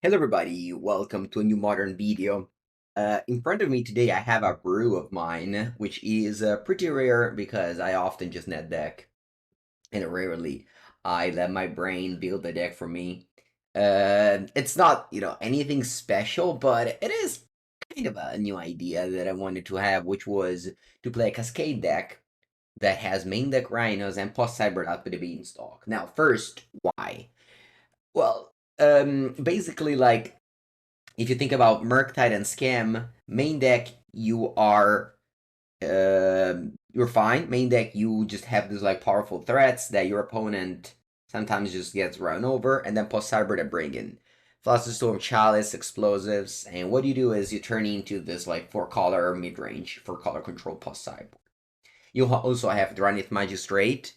Hello everybody, welcome to a new modern video. In front of me today I have a brew of mine, which is pretty rare because I often just net deck, and rarely I let my brain build the deck for me. It's not, anything special, but it is kind of a new idea that I wanted to have, which was to play a Cascade deck that has main deck Rhinos and plus Cyber Up the Beanstalk. Now, first, why? Well, basically, like, if you think about Murktide and Scam, main deck you're fine. Main deck you just have these like powerful threats that your opponent sometimes just gets run over, and then plus Cyber to bring in Philosopher's Storm, Chalice, Explosives, and what you do is you turn into this like 4-color mid range, 4-color control plus Cyber. You also have Drannith Magistrate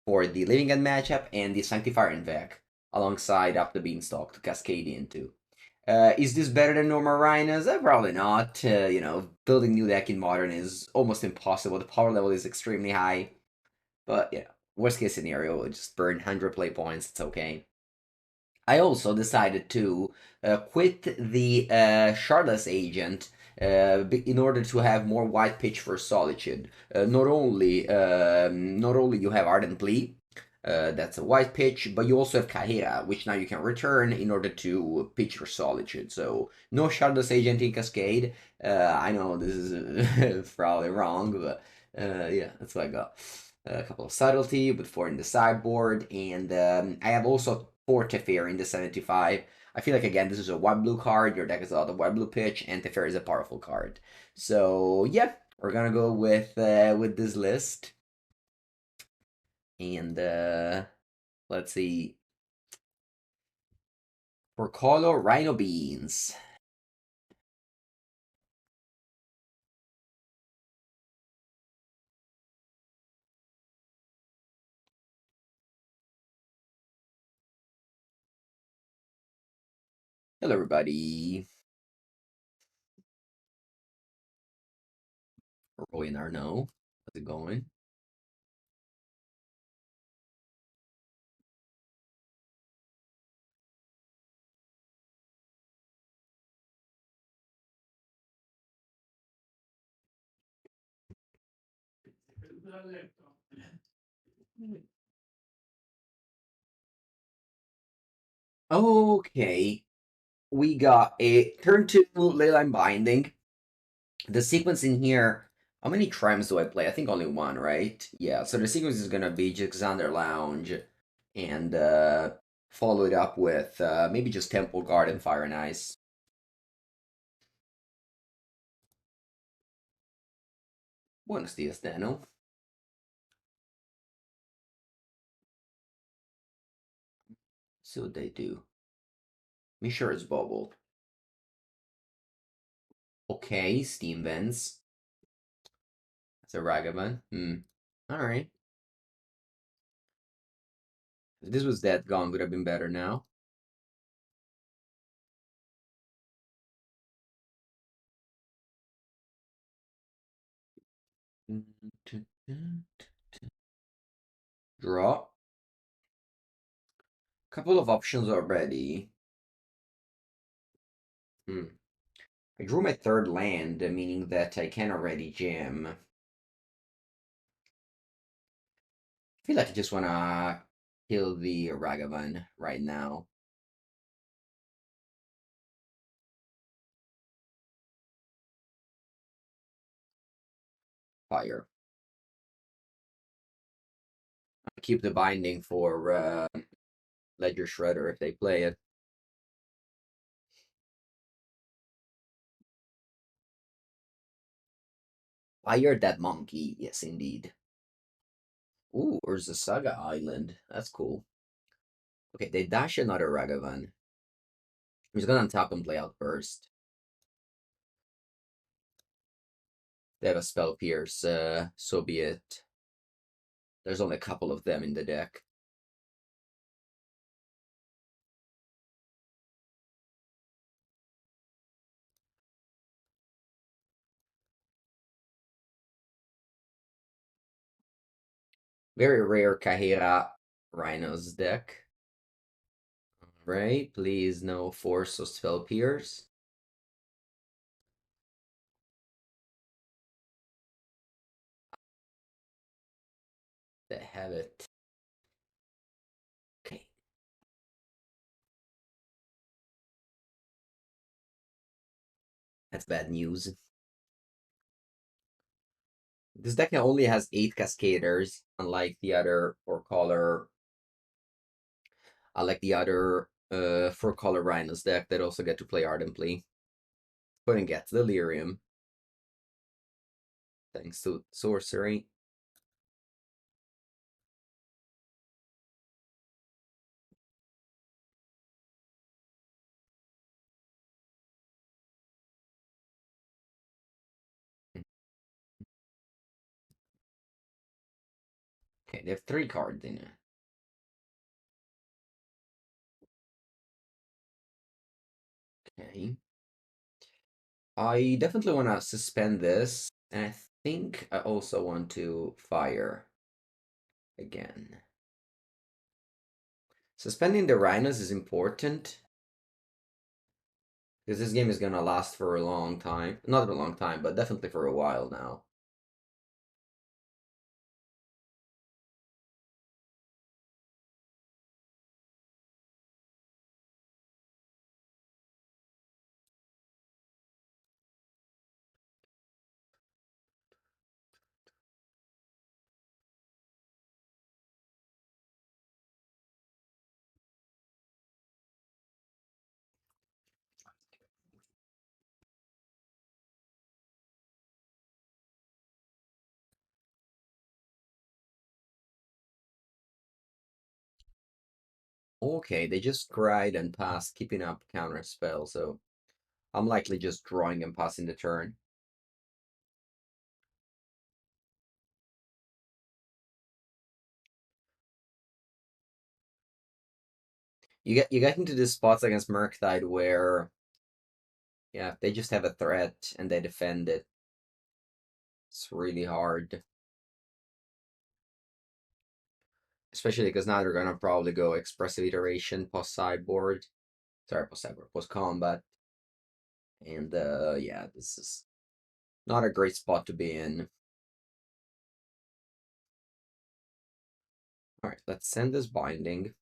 for the Living End matchup and the Sanctifier en-Vec alongside Up the Beanstalk to cascade into. Is this better than normal Rhinos? Probably not. Building new deck in Modern is almost impossible. The power level is extremely high. But, worst case scenario, just burn 100 play points. It's okay. I also decided to quit the Shardless Agent in order to have more white pitch for Solitude. Not only you have Ardent Plea, that's a white pitch, but you also have Kahira, which now you can return in order to pitch your Solitude. So no Shardless Agent in Cascade. I know this is probably wrong, but yeah, that's what I got. A couple of Subtlety with 4 in the sideboard, and I have also 4 Teferi in the 75. I feel like, again, this is a white blue card. Your deck is a lot of white blue pitch, and Teferi is a powerful card. So yeah, we're gonna go with this list, and let's see. For color, Rhino Beans. Hello, everybody. Roy Arno. How's it going? Okay, we got a turn 2 Leyline Binding. The sequence in here, how many triumphs do I play? I think only one, right? Yeah, so the sequence is gonna be just Xander Lounge and follow it up with maybe just Temple Guard and Fire and Ice. Buenos dias, Dano. See what they do. Me sure it's Bubble. Okay, Steam Vents. That's a Ragavan. Alright. If this was dead gone, would have been better now. Draw. Couple of options already. I drew my third land, meaning that I can already jam. I feel like I just wanna kill the Ragavan right now. Fire. I'll keep the binding for Ledger Shredder if they play it. Fire that monkey, yes indeed. Ooh, there's a Saga Island. That's cool. Okay, they dash another Ragavan. I'm just gonna untap and play Outburst. They have a Spell Pierce, so be it. There's only a couple of them in the deck. Very rare Kahira Rhinos deck. Right? Please no Force of Spell Pierce. They have it. Okay. That's bad news. This deck only has 8 Cascaders, unlike the other 4-color. Unlike the other 4-color Rhinos deck that also get to play Ardent Plea. Couldn't get Delirium. Thanks to Sorcery. Okay, they have 3 cards in it. Okay. I definitely want to suspend this, and I think I also want to fire again. Suspending the Rhinos is important, because this game is going to last for a long time. Not a long time, but definitely for a while now. Okay, they just cried and passed, keeping up counter spell, so I'm likely just drawing and passing the turn. You get into these spots against Murktide where yeah, they just have a threat and they defend it. It's really hard. Especially because now they're gonna probably go expressive iteration post sideboard. Sorry, post sideboard, post combat. And yeah, this is not a great spot to be in. Alright, let's send this binding.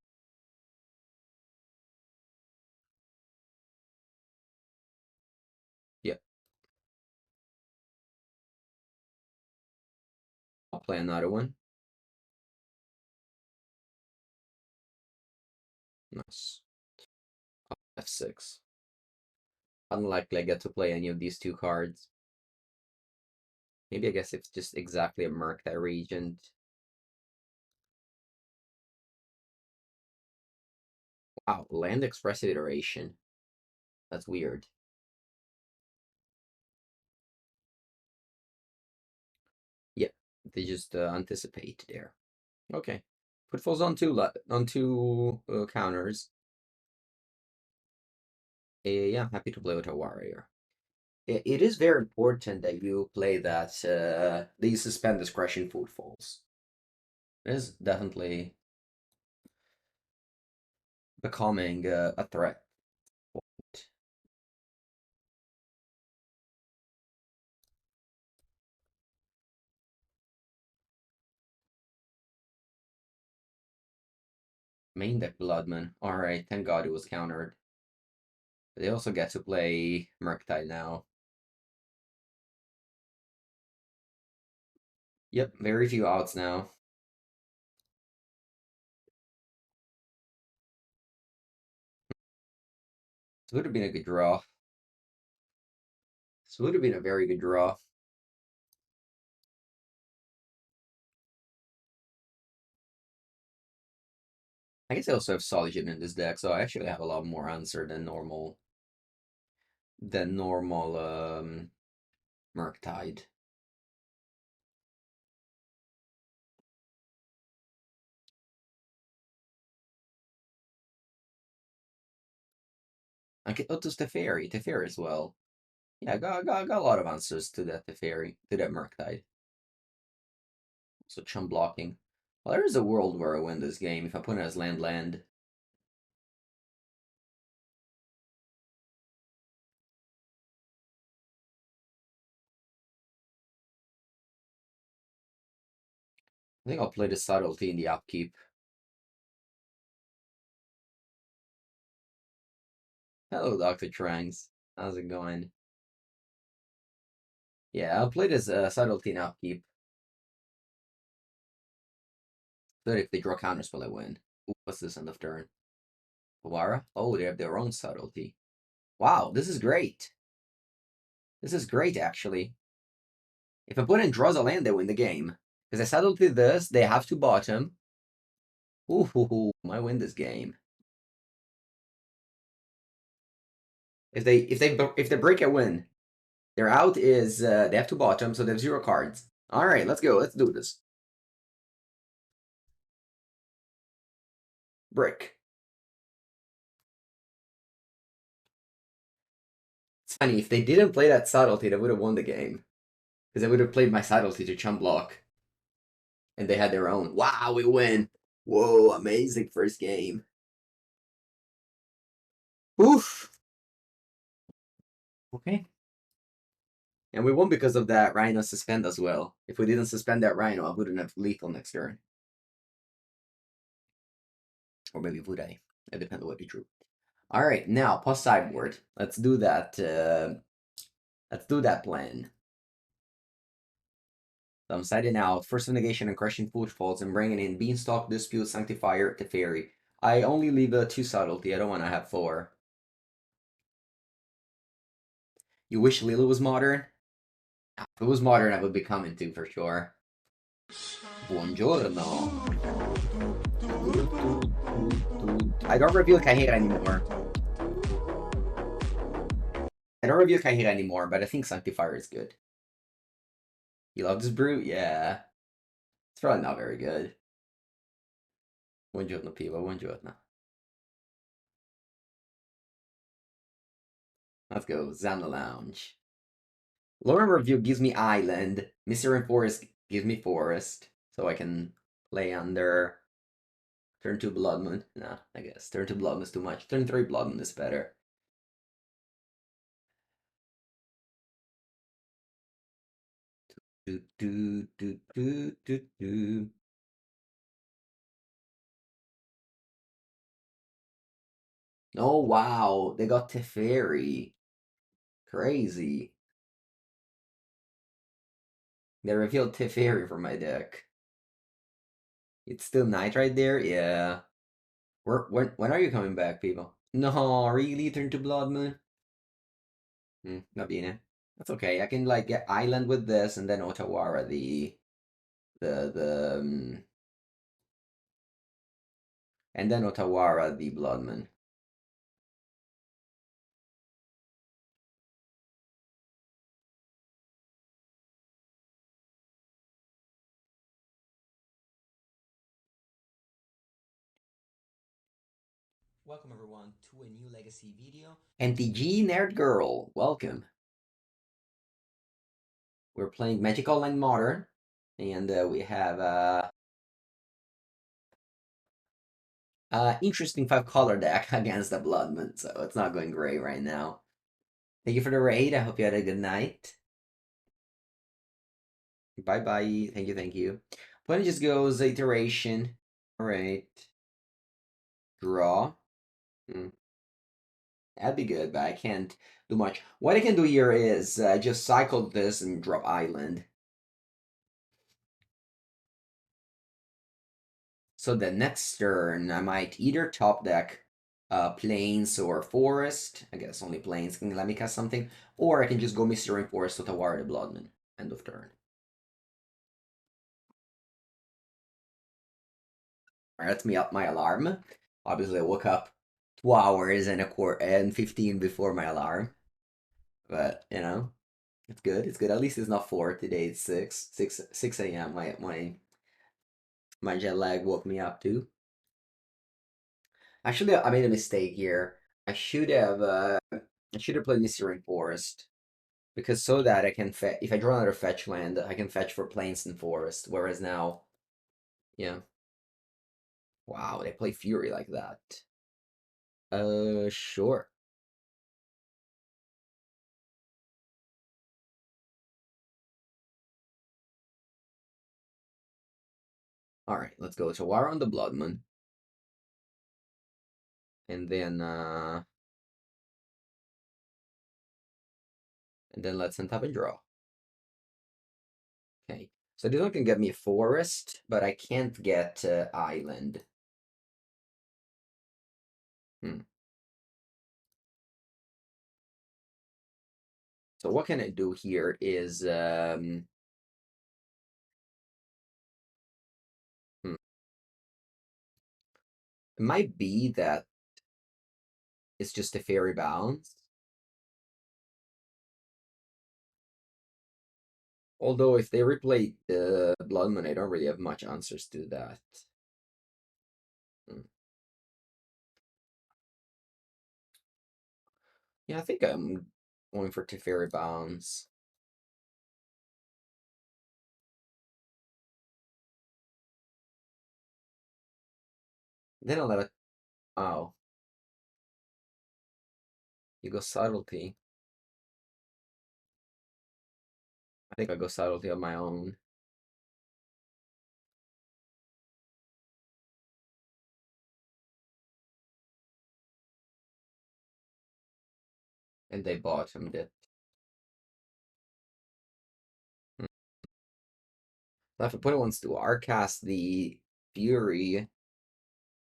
Yep. I'll play another one. Nice. F6. Unlikely I get to play any of these 2 cards. Maybe I guess it's just exactly a Murktide Regent. Wow, land expressive iteration. That's weird. Yeah, they just anticipate there. Okay. Footfalls on 2 counters. Yeah, I'm happy to play with a warrior. It is very important that you play that you suspend this Crashing Footfalls. It is definitely becoming a threat. Main deck Bloodman. Alright, thank god it was countered. They also get to play Murktide now. Yep, very few outs now. This would have been a good draw. This would have been a very good draw. I guess I also have Solitude in this deck, so I actually have a lot more answer than normal. Murktide. Okay, oh, just Teferi as well. Yeah, I got a lot of answers to that Teferi, to that Murktide. So chum blocking. Well, there is a world where I win this game if I put it as land. I think I'll play the Subtlety in the upkeep. Hello, Dr. Tranks. How's it going? Yeah, I'll play this Subtlety in upkeep. But if they draw counters, will I win? Ooh, what's this end of turn? Otawara? Oh, they have their own Subtlety. Wow, this is great. This is great, actually. If opponent draws a land, they win the game. Because I Subtlety this, they have to bottom. Ooh, might win this game. If they break a win, their out is they have to bottom, so they have 0 cards. All right, let's go. Let's do this. Brick. It's funny, if they didn't play that Subtlety, they would have won the game. Because I would have played my Subtlety to chump block. And they had their own. Wow, we win. Whoa, amazing first game. Oof. Okay. And we won because of that Rhino suspend as well. If we didn't suspend that Rhino, I wouldn't have lethal next turn. Or maybe would I? It depends on what you drew. All right, now post sideboard. Let's do that. Let's do that plan. So I'm siding out Force of Negation and Crashing Footfalls and bringing in Beanstalk, Dispute, Sanctifier, Teferi. I only leave 2 Subtlety. I don't want to have 4. You wish Lila was modern? If it was modern, I would be coming to for sure. Buongiorno. I don't reveal Kahira anymore. But I think Sanctifier is good. You love this brew? Yeah. It's probably not very good. Buongiorno, people. Buongiorno. Let's go. Xander Lounge. Lórien Revealed gives me Island. Misty Rainforest gives me Forest. So I can play under turn 2 Blood Moon. Nah, I guess. Turn 2 Blood Moon is too much. Turn 3 Blood Moon is better. Do, do, do, do, do, do. Oh, wow. They got Teferi. Crazy. They revealed Teferi for my deck. It's still night right there? Yeah. When are you coming back, people? No, really? Turn to Blood Moon? Not being it. That's okay. I can like get Island with this and then Otawara the and then Otawara the Blood Moon. Welcome everyone to a new Legacy video. MTG Nerd Girl, welcome. We're playing Magic Online Modern, and we have interesting 5-color deck against the Blood Moon, so it's not going great right now. Thank you for the raid. I hope you had a good night. Bye bye. Thank you, thank you. Plan just goes iteration. Alright. Draw. That'd be good, but I can't do much. What I can do here is just cycle this and drop Island. So the next turn, I might either top deck Plains or Forest. I guess only Plains can let me cast something. Or I can just go Misty Rainforest to Otawara the Bloodman. End of turn. Alright, that's me up my alarm. Obviously, I woke up 2 hours and a quarter and 15 before my alarm. But, you know, it's good. It's good. At least it's not 4 today. It's 6 a.m. My jet lag woke me up too. Actually, I made a mistake here. I should have played Misty Rainforest because so that I can if I draw another fetch land, I can fetch for Plains and Forest. Whereas now, yeah. Wow, they play Fury like that. Sure. Alright, let's go to War on the Blood Moon. And then let's untap and draw. Okay, so this one can get me a forest, but I can't get island. So what can I do here is it might be that it's just a fairy bounce. Although if they replay the Blood Moon, I don't really have much answers to that. Yeah, I think I'm going for Teferi Bounds. Then I'll let it. Oh. You go Subtlety. I think I'll go Subtlety on my own. And they bottomed it. Now if opponent wants to Arcast the Fury,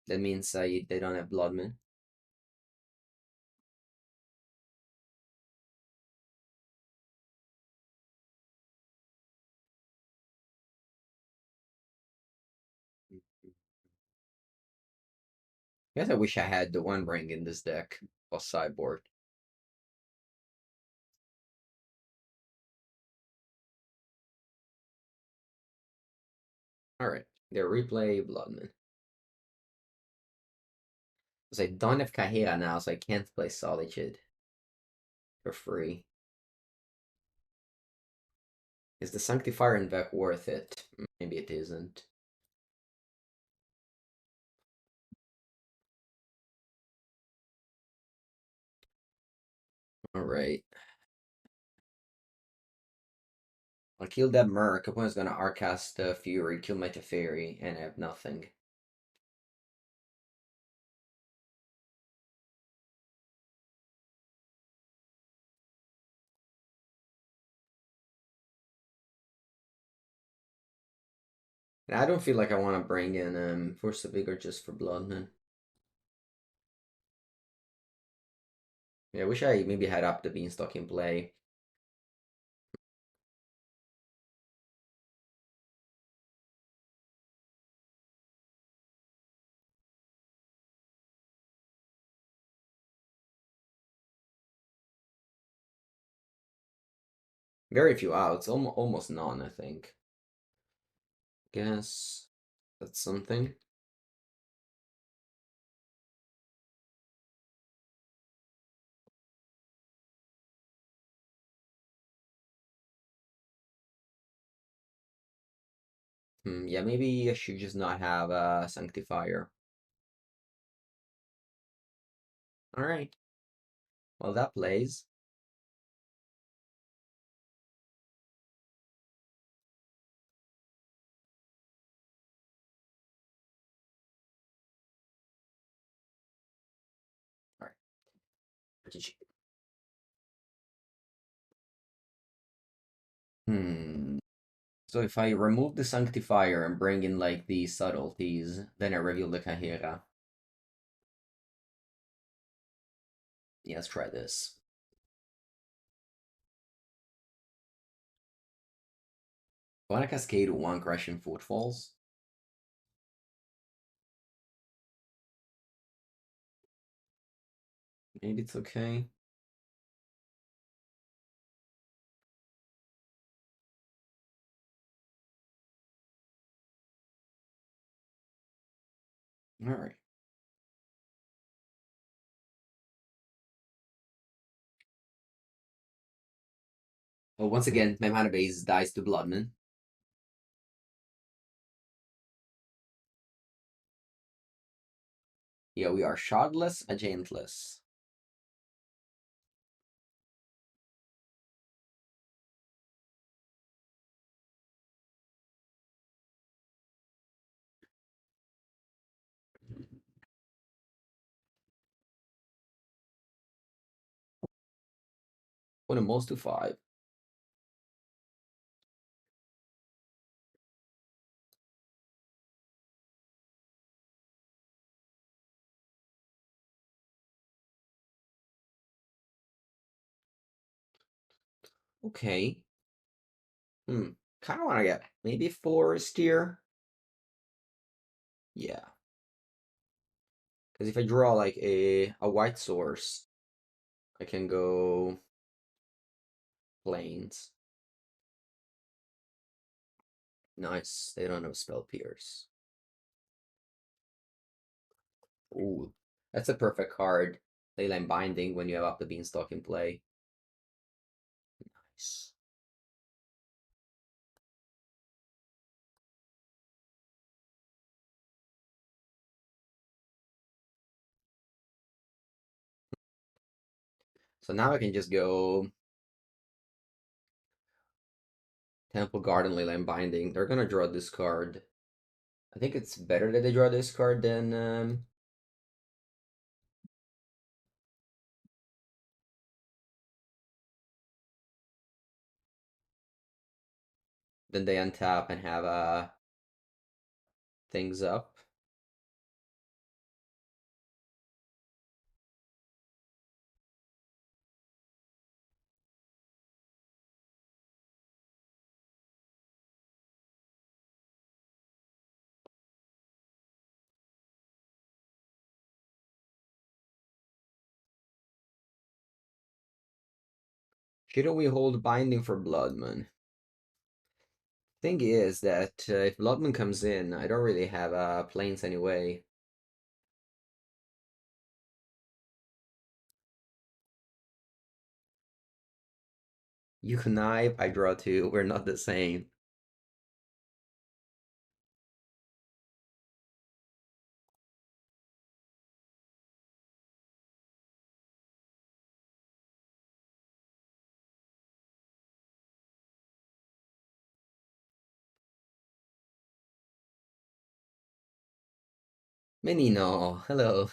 that means they don't have Blood Moon. I guess I wish I had the One Ring in this deck or sideboard. Alright, they replay Blood Moon. Because I don't have Kahira now, so I can't play Solitude for free. Is the Sanctifier en-Vec worth it? Maybe it isn't. Alright. I'll kill that Merc. Opponent's gonna Arcast the Fury, kill my Teferi, and I have nothing. And I don't feel like I want to bring in Force of Vigor just for Blood Moon. Yeah, I wish I maybe had Up the Beanstalk in play. Very few outs, almost none, I think. Guess that's something. Yeah, maybe I should just not have a Sanctifier. Alright. Well, that plays. Alright. So if I remove the Sanctifier and bring in like the Subtleties, then I reveal the Kahira. Yeah, let's try this. I want to Cascade one Crashing Footfalls. Maybe it's okay. Alright. Well, once again, my mana base dies to Blood Moon. Yeah, we are shardless, agentless. Put them most to 5. Okay. Kind of want to get maybe Forest here. Yeah. Because if I draw like a white source, I can go Plains. Nice. They don't have Spell Pierce. Ooh. That's a perfect card. Leyline Binding when you have Up the Beanstalk in play. Nice. So now I can just go Temple Garden, Leyline Binding. They're gonna draw this card. I think it's better that they draw this card than they untap and have things up. Shouldn't we hold Binding for Bloodman? Thing is that if Bloodman comes in, I don't really have Plains anyway. You connive, I draw 2. We're not the same. Menino, hello.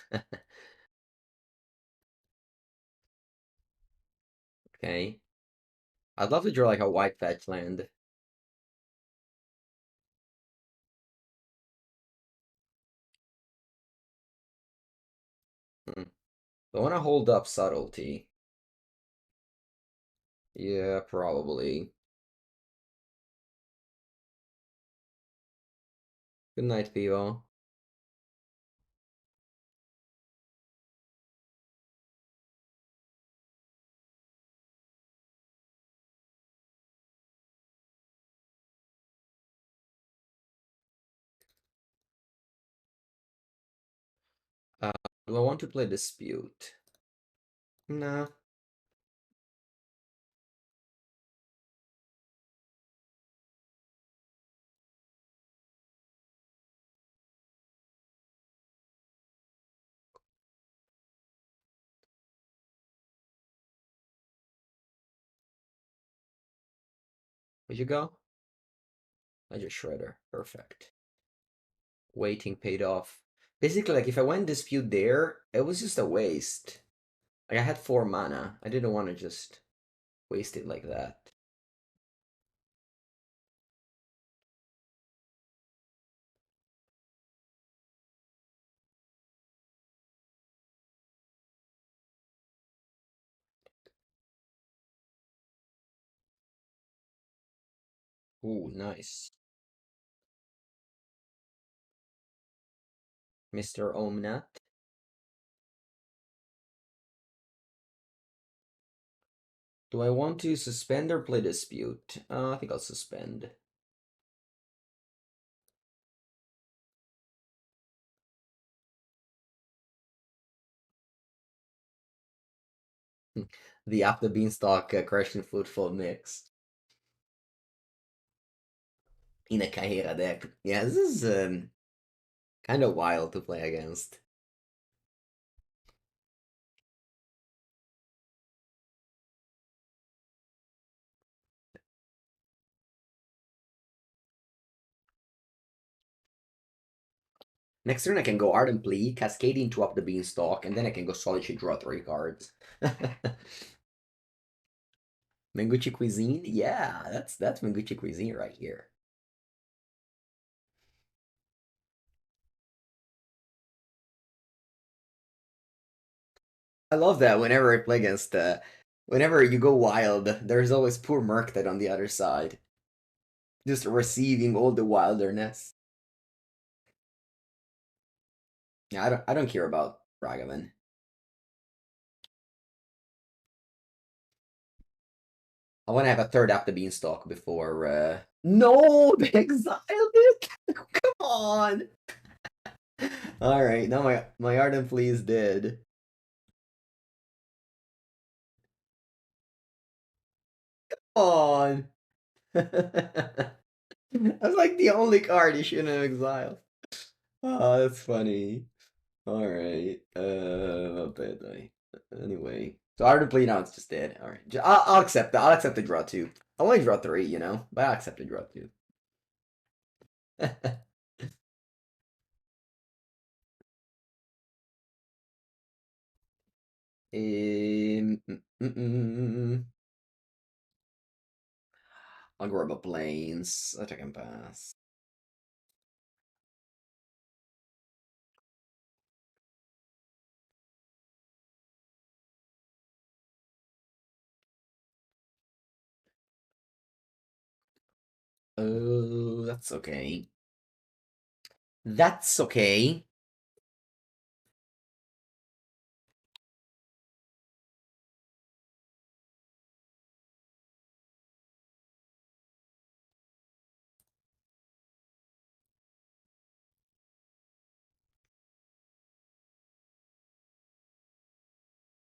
Okay. I'd love to draw like a white fetch land. Hmm. I want to hold up Subtlety. Yeah, probably. Good night, people. Do I want to play Dispute? No. Where'd you go? I just Shredder. Perfect. Waiting paid off. Basically, like, if I went Dispute there, it was just a waste. Like, I had 4 mana. I didn't want to just waste it like that. Ooh, nice. Mr. Omnath. Do I want to suspend or play Dispute? I think I'll suspend. The Up the Beanstalk Crashing Footfall mix. In a Kaira deck. Yeah, this is kind of wild to play against. Next turn I can go Ardent Plea, Cascade into Up the Beanstalk, and then I can go Solitude, draw 3 cards. Mengucci cuisine? Yeah, that's Mengucci cuisine right here. I love that whenever I play against whenever you go wild, there's always poor Murktide on the other side. Just receiving all the wilderness. Yeah, I don't care about Ragavan. I want to have a third Up the Beanstalk before. No, they exiled it. Come on. All right, now my Ardent Plea is dead. Come on. That's like the only card you shouldn't have exiled. Oh, that's funny. All right. Bad. Anyway, so Ardent Plea now it's just dead. All right, I'll accept that. I'll accept the draw two. I only draw three, but I'll accept the draw two. Um, mm, mm, mm. I'll grab a planes. I can pass. Oh, that's okay. That's okay.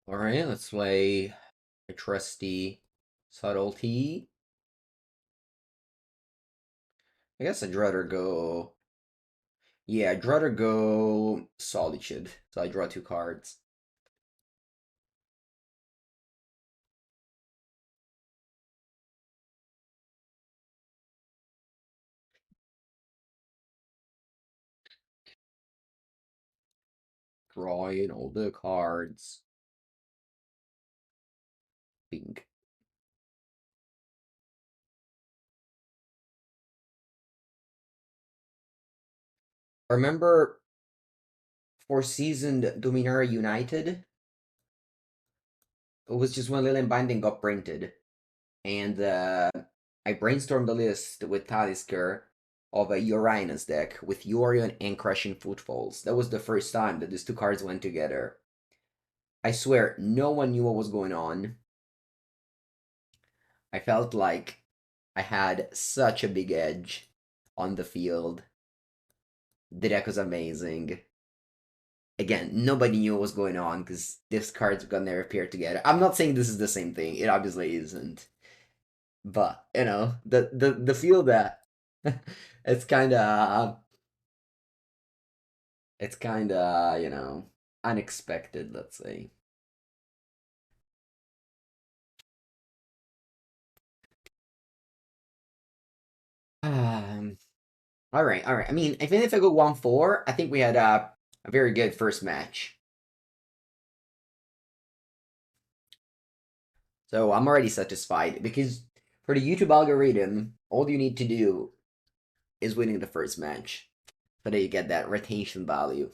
All right, let's play a trusty Subtlety. I guess I'd rather go. Yeah, I'd rather go Solitude. So I draw two cards. Drawing all the cards. Bing. Remember for seasoned Dominaria United? It was just when Leyline Binding got printed. And I brainstormed a list with Talisker of a Uranus deck with Yorion and Crashing Footfalls. That was the first time that these two cards went together. I swear, no one knew what was going on. I felt like I had such a big edge on the field. The deck was amazing. Again, nobody knew what was going on because these cards were gonna appear together. I'm not saying this is the same thing. It obviously isn't. But the feel that it's kind of unexpected, let's say. Um, all right. I mean, even if I go 1-4, I think we had a very good first match. So I'm already satisfied because for the YouTube algorithm, all you need to do is winning the first match, so that you get that retention value.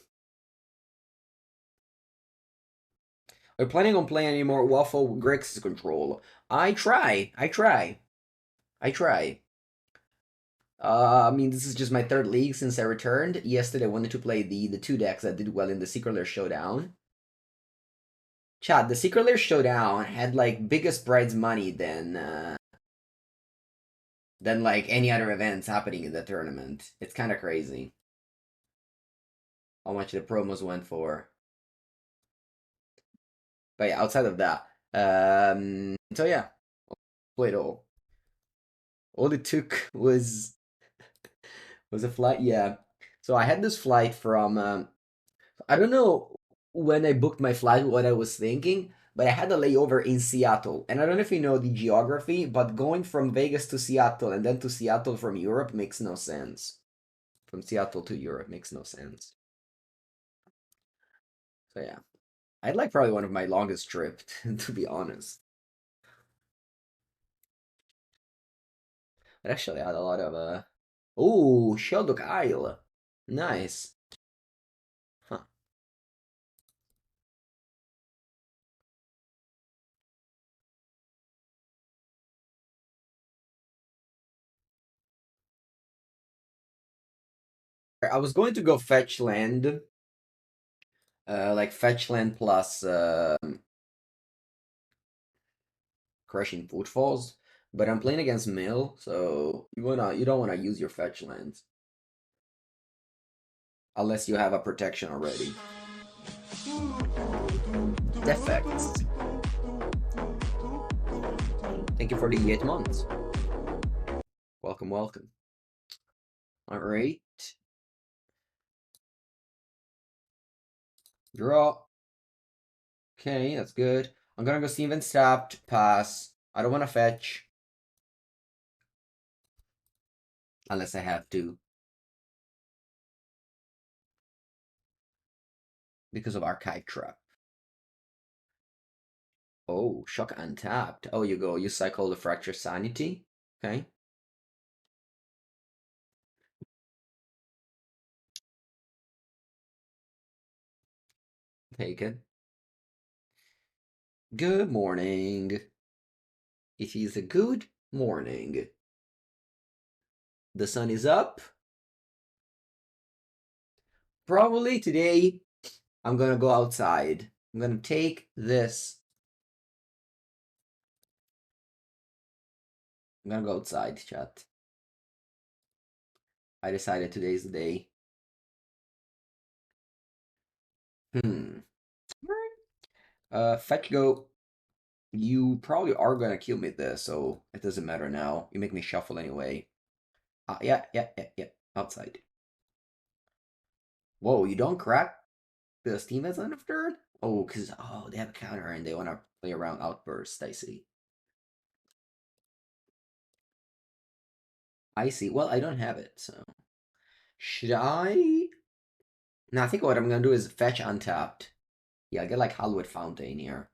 Are you planning on playing any more Waffle Grixis control? I try. I mean, this is just my third league since I returned. Yesterday, I wanted to play the two decks that did well in the Secret Lair Showdown. Chad, the Secret Lair Showdown had like biggest prize money than like any other events happening in the tournament. It's kind of crazy how much the promos went for. But yeah, outside of that, so yeah, played all. All it took was a flight. Yeah, so I had this flight from I don't know when I booked my flight what I was thinking, but I had a layover in Seattle. And I don't know if you know the geography, but going from Vegas to Seattle and then to Seattle from Europe makes no sense. From Seattle to Europe makes no sense. So yeah. I'd like probably one of my longest trips, to be honest. It actually had a lot of oh, Sheldok Isle. Nice. Huh. I was going to go fetch land. Like fetch land plus Crashing Footfalls. But I'm playing against Mill, so you don't wanna use your fetch lands. Unless you have a protection already. Defects. Thank you for the 8 months. Welcome, welcome. Alright. Draw. Okay, that's good. I'm gonna go Steven Stapped, pass. I don't wanna fetch. Unless I have to. Because of Archive Trap. Oh, Shock untapped. Oh, you cycle the Fracture Sanity. Okay. Take it. Good morning. It is a good morning. The sun is up. Probably today I'm gonna go outside. I'm gonna take this. I'm gonna go outside, chat. I decided today's the day. Fetch go. You probably are gonna kill me this, so it doesn't matter now. You make me shuffle anyway. Yeah. Outside. Whoa, you don't crack the Steam as end of turn? Oh, because they have a counter and they want to play around Outburst, I see. I see. Well, I don't have it, so. Should I? No, I think what I'm gonna do is fetch untapped. Yeah, I get like Hallowed Fountain here.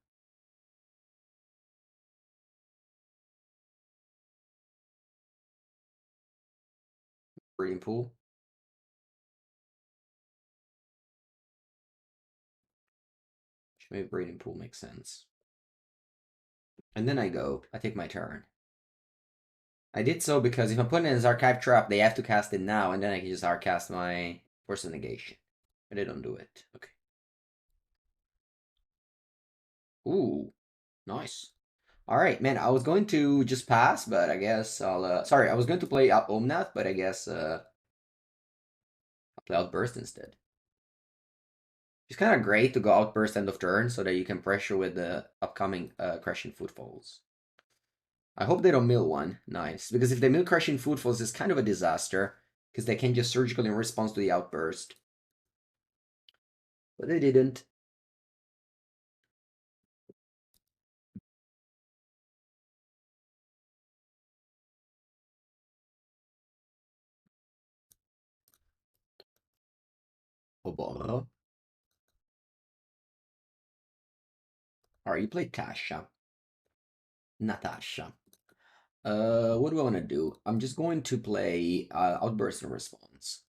Breeding Pool. Maybe Breeding Pool makes sense. And then I take my turn. I did so because if I'm putting in his Archive Trap, they have to cast it now, and then I can just cast my Force of Negation. But they don't do it. Okay. Ooh, nice. All right, man. I was going to just pass, but I guess I'll. Sorry, I was going to play up Omnath, but I guess I'll play Outburst instead. It's kind of great to go Outburst end of turn so that you can pressure with the upcoming Crashing Footfalls. I hope they don't mill one. Nice. Because if they mill Crashing Footfalls, it's kind of a disaster. Because they can just surgically in response to the Outburst. But they didn't. Obama. Alright, you played Tasha. Natasha. What do I want to do? I'm just going to play Outburst in response.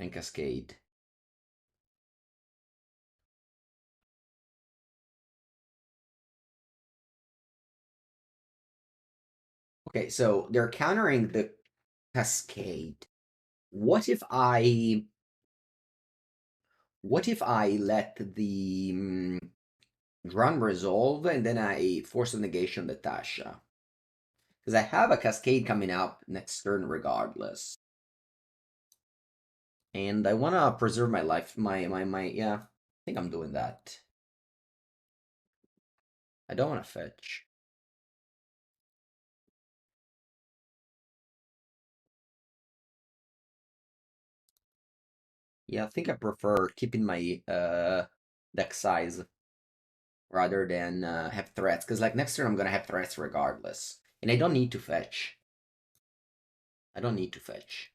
And Cascade. Okay, so they're countering the Cascade. What if I let the Run Resolve and then I Force of Negation the Tasha? Because I have a Cascade coming up next turn regardless. And I want to preserve my life, yeah, I think I'm doing that. I don't want to fetch. Yeah, I think I prefer keeping my deck size rather than have threats. Because like next turn I'm gonna have threats regardless. And I don't need to fetch. I don't need to fetch.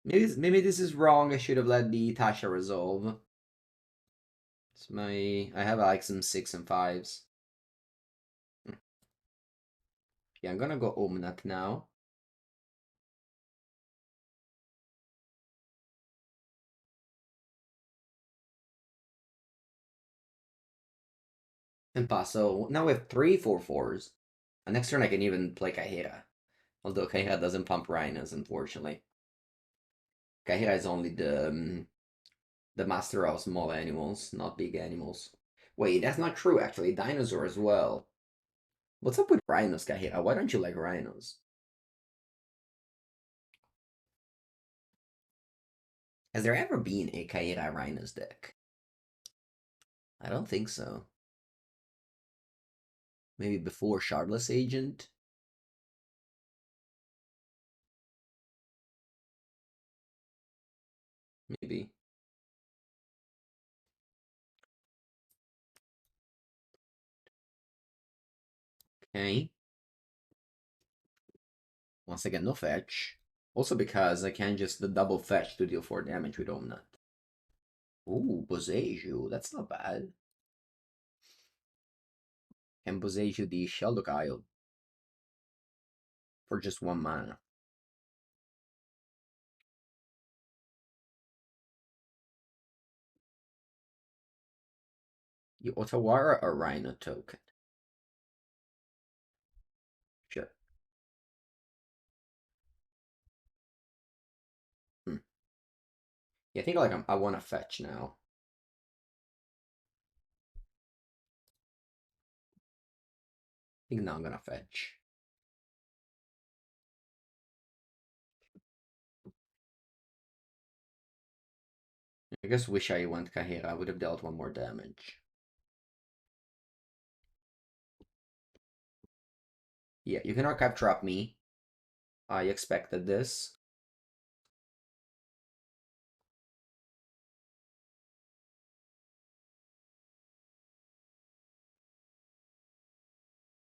Maybe this is wrong. I should have let the Tasha resolve. It's I have like some 6 and 5s. Yeah, I'm gonna go Omnath now. And pass. So now we have 3 4/4s. And next turn I can even play Kaihira. Although Kaihira doesn't pump Rhinos, unfortunately. Kaihira is only the master of small animals, not big animals. Wait, that's not true actually. Dinosaur as well. What's up with Rhinos, Kaihira? Why don't you like Rhinos? Has there ever been a Kaihira Rhinos deck? I don't think so. Maybe before Shardless Agent? Maybe. Okay. Once again, no fetch. Also because I can just double fetch to deal 4 damage with Omnath. Ooh, Boseiju. That's not bad. Can Boseiju the Sheldok Isle for just 1 mana. You Otawara a Rhino token. Sure. Yeah, I think like I want to fetch now. I think now I'm gonna fetch. I guess wish I went Kahira. I would have dealt 1 more damage. Yeah, you can archive trap me. I expected this.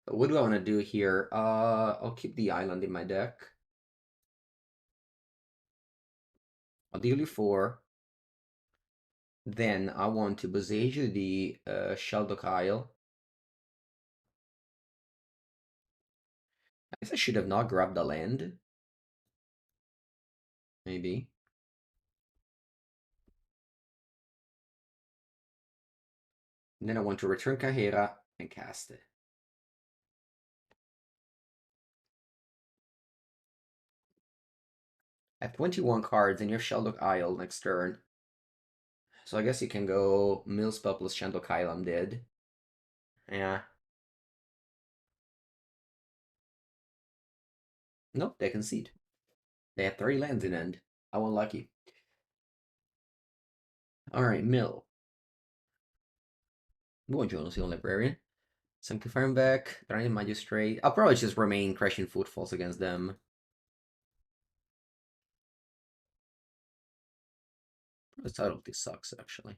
But what do I want to do here? I'll keep the island in my deck. I'll deal you 4. Then I want to Boseiju the Sheldok Isle. I guess I should have not grabbed the land. Maybe. And then I want to return Kahira and cast it. I have 21 cards in your Sheldok Isle next turn. So I guess you can go Millspell plus Sheldok Isle, I'm dead. Yeah. Nope, they concede. They have 3 lands in end. I won lucky. Alright, Mill. Buongiorno, Seal Librarian. Sanctify back, Drannith Magistrate. I'll probably just remain Crashing Footfalls against them. The Subtlety sucks, actually.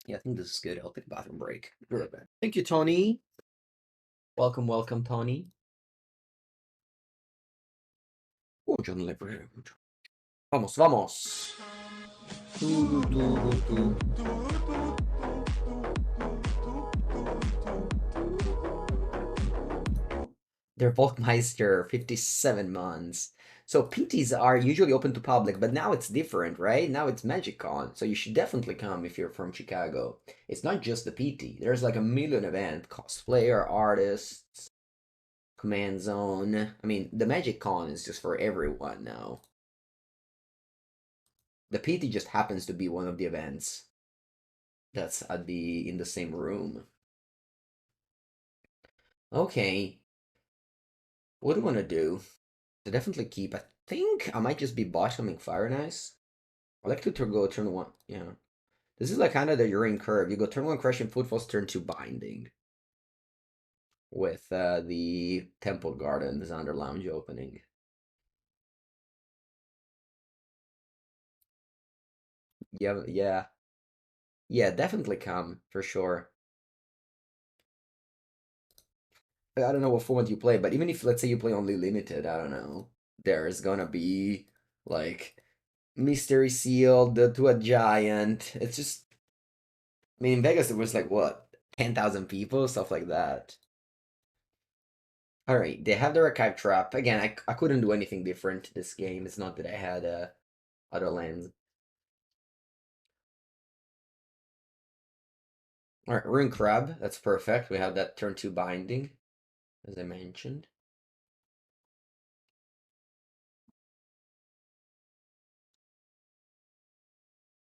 Yeah, I think this is good. I'll take a bathroom break. Thank you, Tony. Welcome, welcome, Tony. Buongiorno, Librarian. Vamos, vamos. Their Volkmeister, 57 months. So PTs are usually open to public, but now it's different, right? Now it's MagicCon, so you should definitely come if you're from Chicago. It's not just the PT. There's like a million event, cosplayer, artists, Command Zone. I mean, the MagicCon is just for everyone now. The PT just happens to be one of the events that's at in the same room. Okay. What do I want to do? To definitely keep. I think I might just be bottoming Fire and Ice. I like to go turn 1. Yeah. This is like kind of the Urine curve. You go turn 1 Crashing Footfalls, turn 2 Binding. With the Temple Garden Xander Lounge opening. Yeah, yeah. Yeah, definitely come, for sure. I don't know what format you play, but even if let's say you play only limited, I don't know, there's gonna be like mystery sealed to a giant. It's just, I mean, in Vegas it was like what 10,000 people, stuff like that. All right, they have the archive trap again. I couldn't do anything different this game. It's not that I had other lands. All right, Rune Crab. That's perfect. We have that turn two binding, as I mentioned.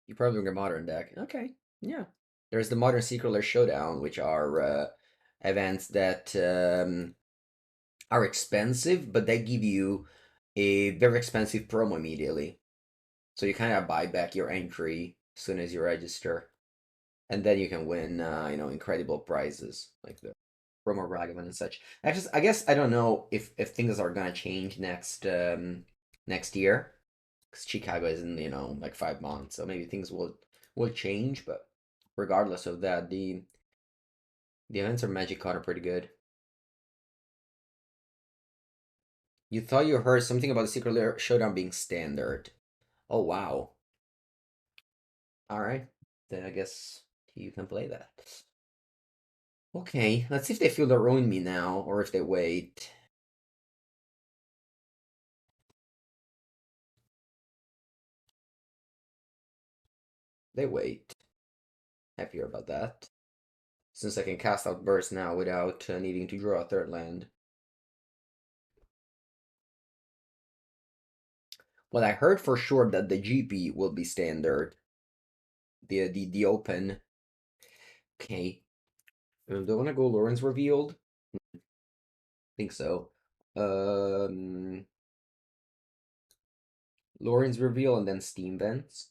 You probably bring a modern deck. Okay, yeah. There's the Modern Secret Lair Showdown, which are events that are expensive, but they give you a very expensive promo immediately. So you kind of buy back your entry as soon as you register, and then you can win, incredible prizes like the promo Ragavan and such. I guess I don't know if things are gonna change next year, because Chicago is in like 5 months, so maybe things will change. But regardless of that, the events are Magic-Con are pretty good. You thought you heard something about the Secret Lair Showdown being standard. Oh wow. All right, then I guess you can play that. Okay, let's see if they feel they're ruin me now, or if they wait. They wait. Happier about that. Since I can cast out Burst now without needing to draw a third land. Well, I heard for sure that the GP will be standard. The open. Okay. Do I want to go Lawrence Revealed? I think so. Um, Lawrence Reveal and then Steam Vents.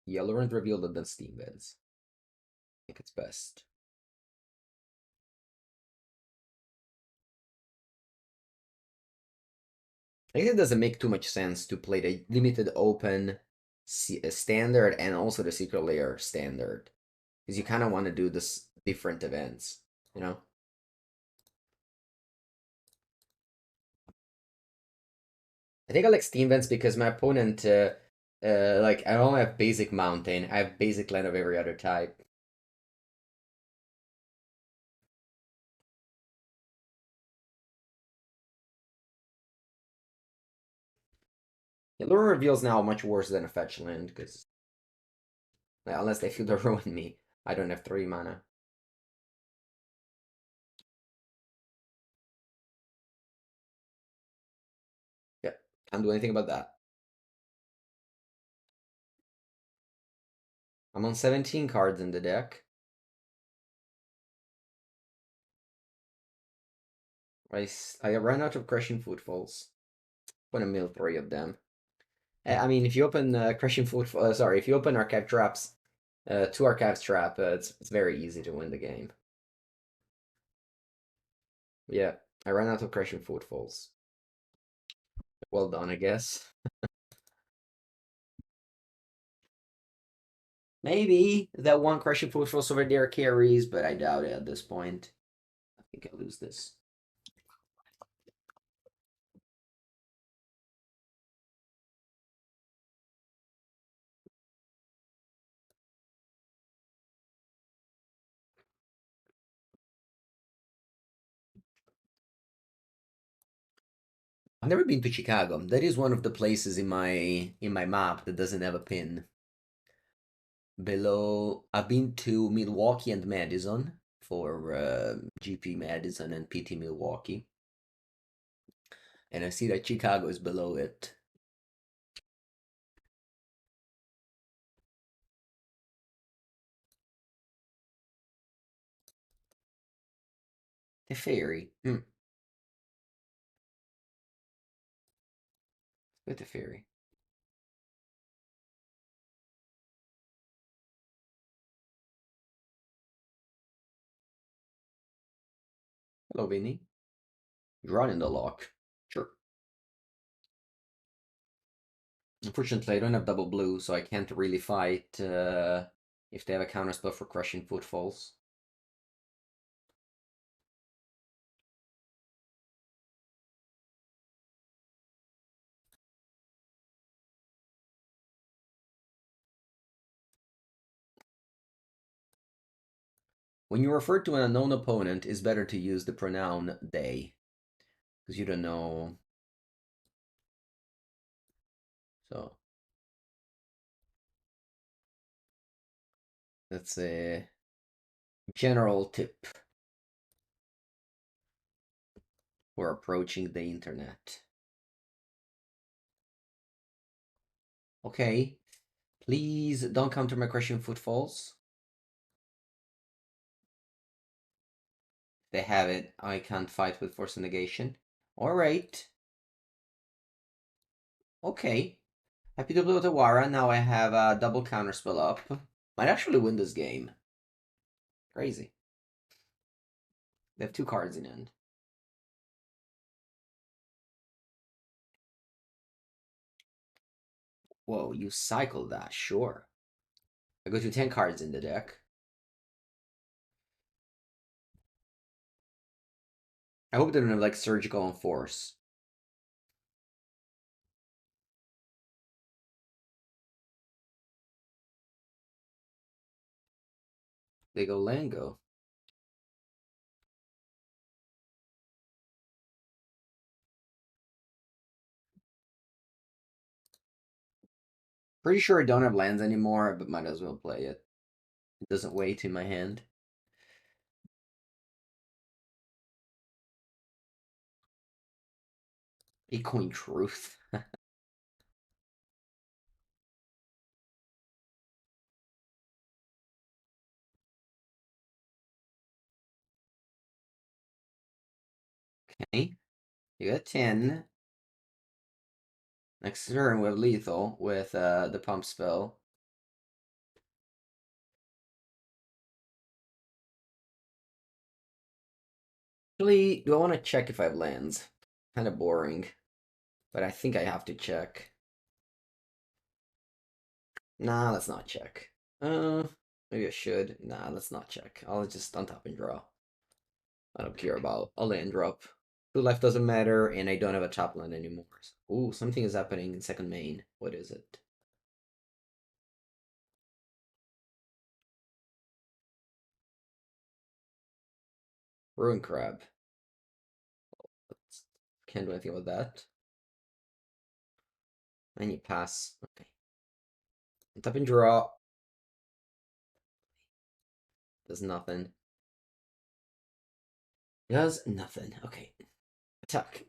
Yeah, Lawrence Revealed and then Steam Vents. I think it's best. I guess it doesn't make too much sense to play the limited open standard and also the secret layer standard, because you kind of want to do this different events, you know. I think I like Steam Vents because my opponent, like I don't have basic mountain, I have basic land of every other type. Yeah, Lure Reveals now much worse than a fetch land because unless they feel to ruin me, I don't have 3 mana. Yeah, can't do anything about that. I'm on 17 cards in the deck. I ran out of Crashing Footfalls. Want to mill 3 of them. I mean, if you open Crashing Footfalls, sorry, if you open Archive Traps, 2 Archives Trap, it's very easy to win the game. Yeah, I ran out of Crashing Footfalls. Well done, I guess. Maybe that one Crashing Footfalls over there carries, but I doubt it at this point. I think I lose this. I've never been to Chicago. That is one of the places in my map that doesn't have a pin. Below, I've been to Milwaukee and Madison for GP Madison and PT Milwaukee, and I see that Chicago is below it. The ferry. With the ferry. Hello, Vinny. Drawn in the lock. Sure. Unfortunately, I don't have double blue, so I can't really fight if they have a counterspell for Crashing Footfalls. When you refer to an unknown opponent, it's better to use the pronoun they, because you don't know. So that's a general tip for approaching the internet. Okay, please don't counter my Crashing Footfalls. They have it. I can't fight with Force of Negation. Alright. Okay. Happy to play with Otawara. Now I have a double counterspell up. Might actually win this game. Crazy. They have 2 cards in end. Whoa, you cycle that, sure. I go to 10 cards in the deck. I hope they don't have like Surgical and Force. They go Lango. Pretty sure I don't have lands anymore, but might as well play it. It doesn't wait in my hand. Echoing Truth. Okay. You got 10. Next turn we have Lethal with the pump spell. Actually, do I want to check if I have lands? Kind of boring, but I think I have to check. Nah, let's not check. Maybe I should. Nah, let's not check. I'll just untap and draw. I don't care about a land drop. 2 life doesn't matter, and I don't have a top land anymore. Ooh, something is happening in second main. What is it? Ruin Crab. Can't do anything about that. And you pass. Okay. Tap and draw. Does nothing. Does nothing. Okay. Attack.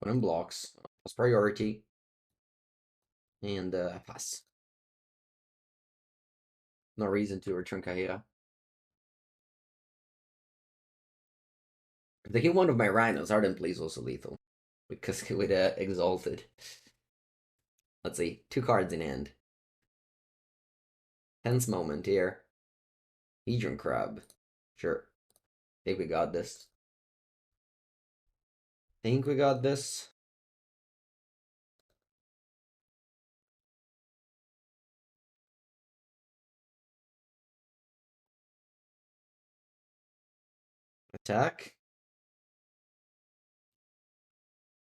Put in blocks. Plus priority. And I pass. No reason to return Kahira. If they get one of my Rhinos, Ardent Plea is also lethal. Because with Exalted. Let's see. 2 cards in hand. Tense moment here. Hedron Crab. Sure. Think we got this. Think we got this. Attack.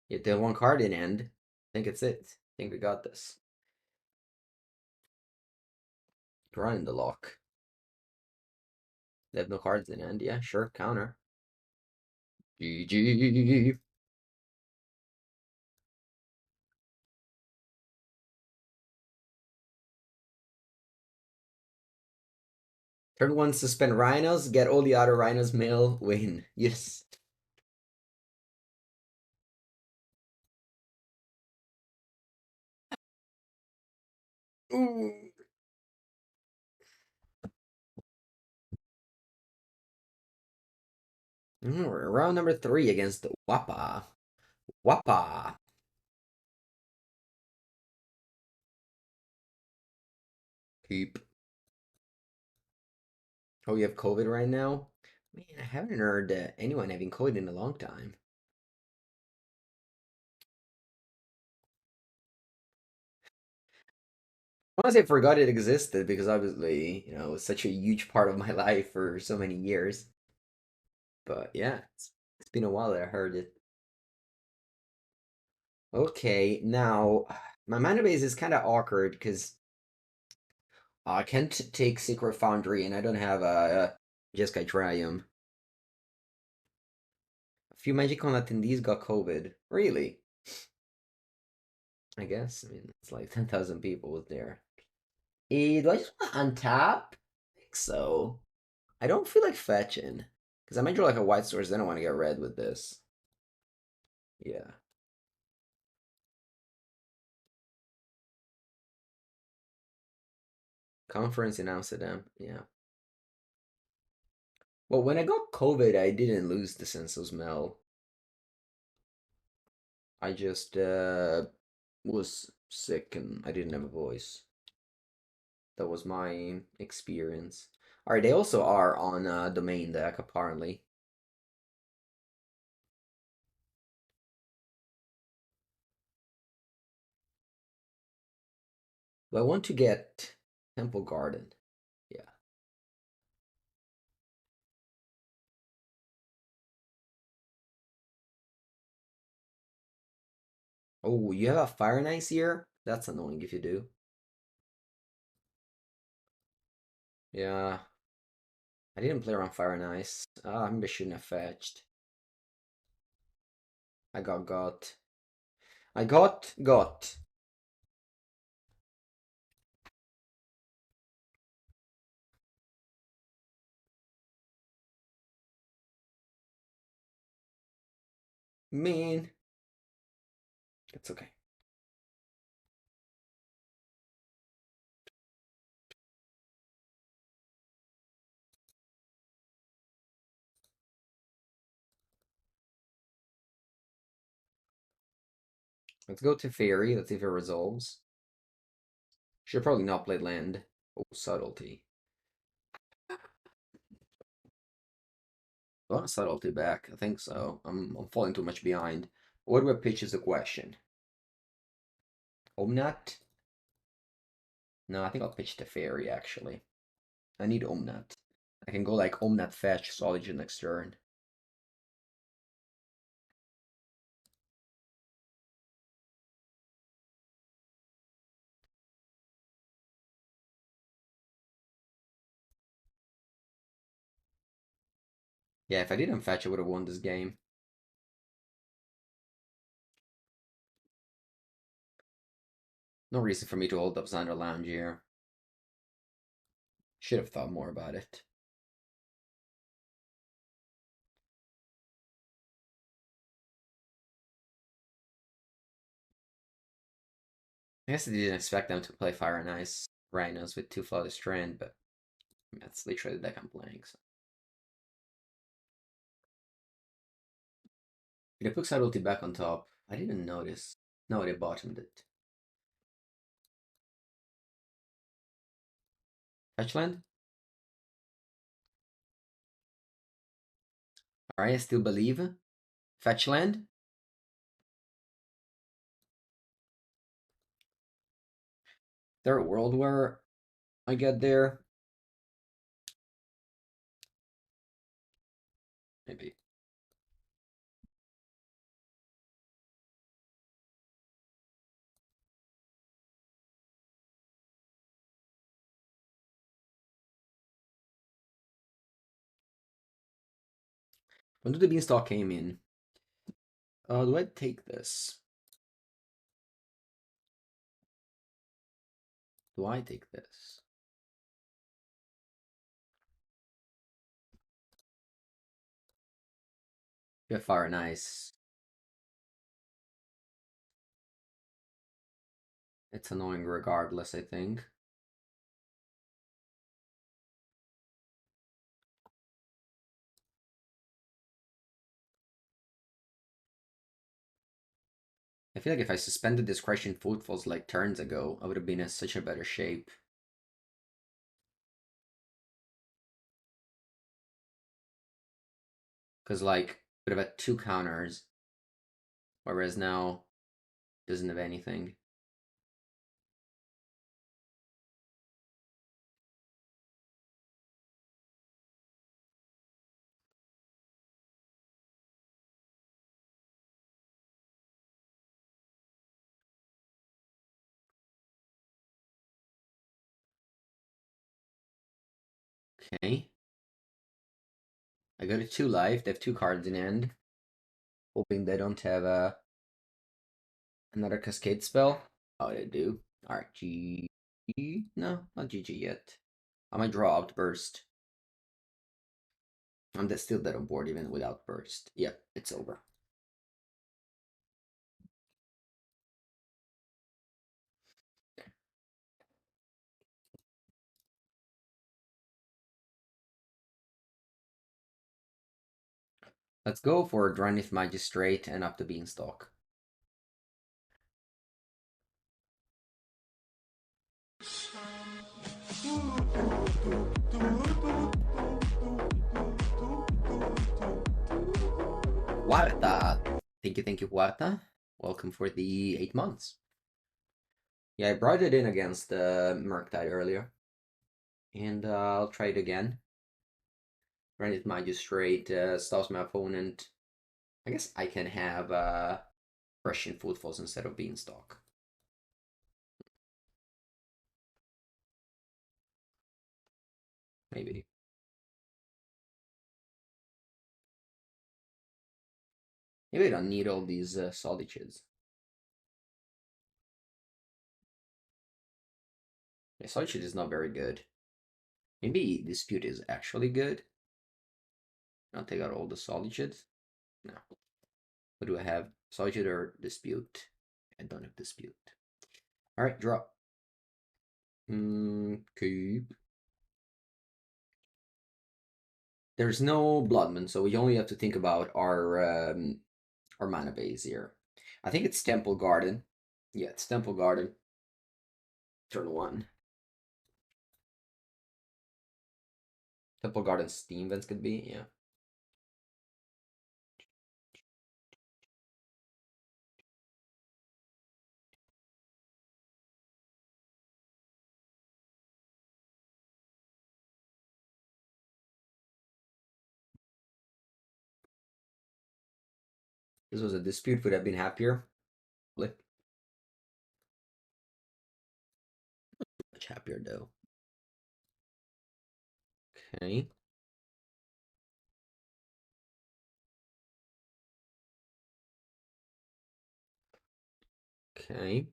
You have 1 card in hand. I think it's it. I think we got this. Drawing the lock. They have no cards in hand. Yeah, sure. Counter. GG. Turn 1, suspend Rhinos, get all the other Rhinos mill, win. Yes. Ooh. Round number 3 against Wappa. Wappa. Keep. Oh, you have COVID right now? Man, I haven't heard anyone having COVID in a long time. Honestly, I forgot it existed because obviously, it was such a huge part of my life for so many years. But yeah, it's been a while that I heard it. Okay, now my mana base is kind of awkward because I can't take Sacred Foundry and I don't have a Jeskai Triumph. A few Magicon attendees got COVID. Really? I guess. I mean, it's like 10,000 people was there. Do I just want to untap? I think so. I don't feel like fetching. Because I might draw like a white source, then I want to get red with this. Yeah. Conference in Amsterdam. Yeah. Well, when I got COVID, I didn't lose the sense of smell. I just was sick and I didn't have a voice. That was my experience. Alright, they also are on the main deck, apparently. Do I want to get Temple Garden? Yeah. Oh, you have a Fire and Ice here? That's annoying if you do. Yeah. I didn't play around Fire and Ice. Maybe I shouldn't have fetched. I got. I got. Man. It's okay. Let's go to Fairy. Let's see if it resolves. Should probably not play land. Oh, Subtlety. I want Subtlety back. I think so. I'm falling too much behind. What do I pitch as a question? Omnath? No, I think I'll pitch the Fairy, actually. I need Omnath. I can go like Omnath fetch, Solitude next turn. Yeah, if I didn't fetch, I would have won this game. No reason for me to hold up Xander Lounge here. Should have thought more about it. I guess I didn't expect them to play Fire and Ice Rhinos with two Flooded Strand, but that's literally the deck I'm playing. So. They put Subtlety back on top. I didn't notice. No, they bottomed it. Fetchland? Alright, I still believe. Fetchland? Third World War. I get there. Maybe. When did the Beanstalk came in? Do I take this? Do I take this? Yeah, Fire and Ice. It's annoying regardless, I think. I feel like if I suspended this Crashing Footfalls like turns ago, I would have been in such a better shape. Because, like, would have had two counters, whereas now doesn't have anything. Okay. I go to 2 life. They have 2 cards in hand. Hoping they don't have another cascade spell. Oh, they do. Alright, G. No, not GG yet. I might draw Outburst. I'm still dead on board even without Burst. Yep, it's over. Let's go for Drannith Magistrate and Up the Beanstalk. Huerta. Thank you, Huerta. Welcome for the 8 months. Yeah, I brought it in against Murktide earlier. And I'll try it again. Drannith Magistrate stops my opponent. I guess I can have Crashing Footfalls instead of Beanstalk. Maybe. Maybe I don't need all these Solitudes. Yeah, Solitude is not very good. Maybe Dispute is actually good. I'll take out all the Solitudes. No. What do I have? Solitude or Dispute? I don't have Dispute. Alright, draw. Keep. There's no Bloodman, so we only have to think about our mana base here. I think it's Temple Garden. Yeah, it's Temple Garden. Turn 1. Temple Garden Steam Vents could be, yeah. This was a dispute, would have been happier. Much happier though. Okay. Okay.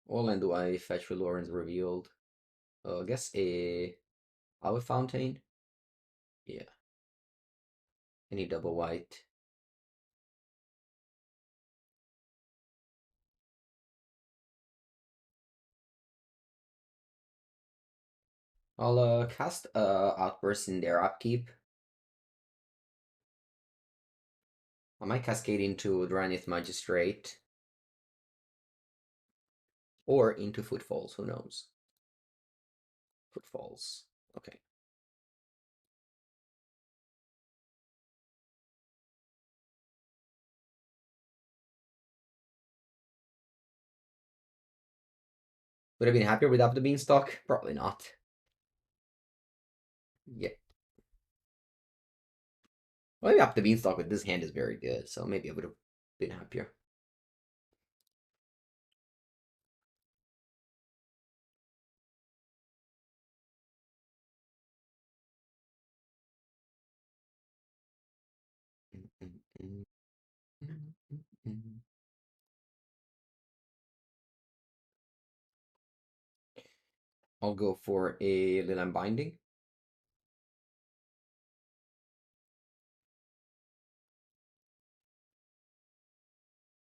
What land do I fetch for Lórien Revealed? I guess a Hallowed Fountain. Yeah. Any double white. I'll cast Outburst in their upkeep. I might cascade into Drannith Magistrate. Or into Footfalls, who knows? Footfalls. Okay. Would I have been happier with Up the Beanstalk? Probably not. Yeah. Well, maybe Up the Beanstalk with this hand is very good, so maybe I would have been happier. I'll go for a Leyline Binding.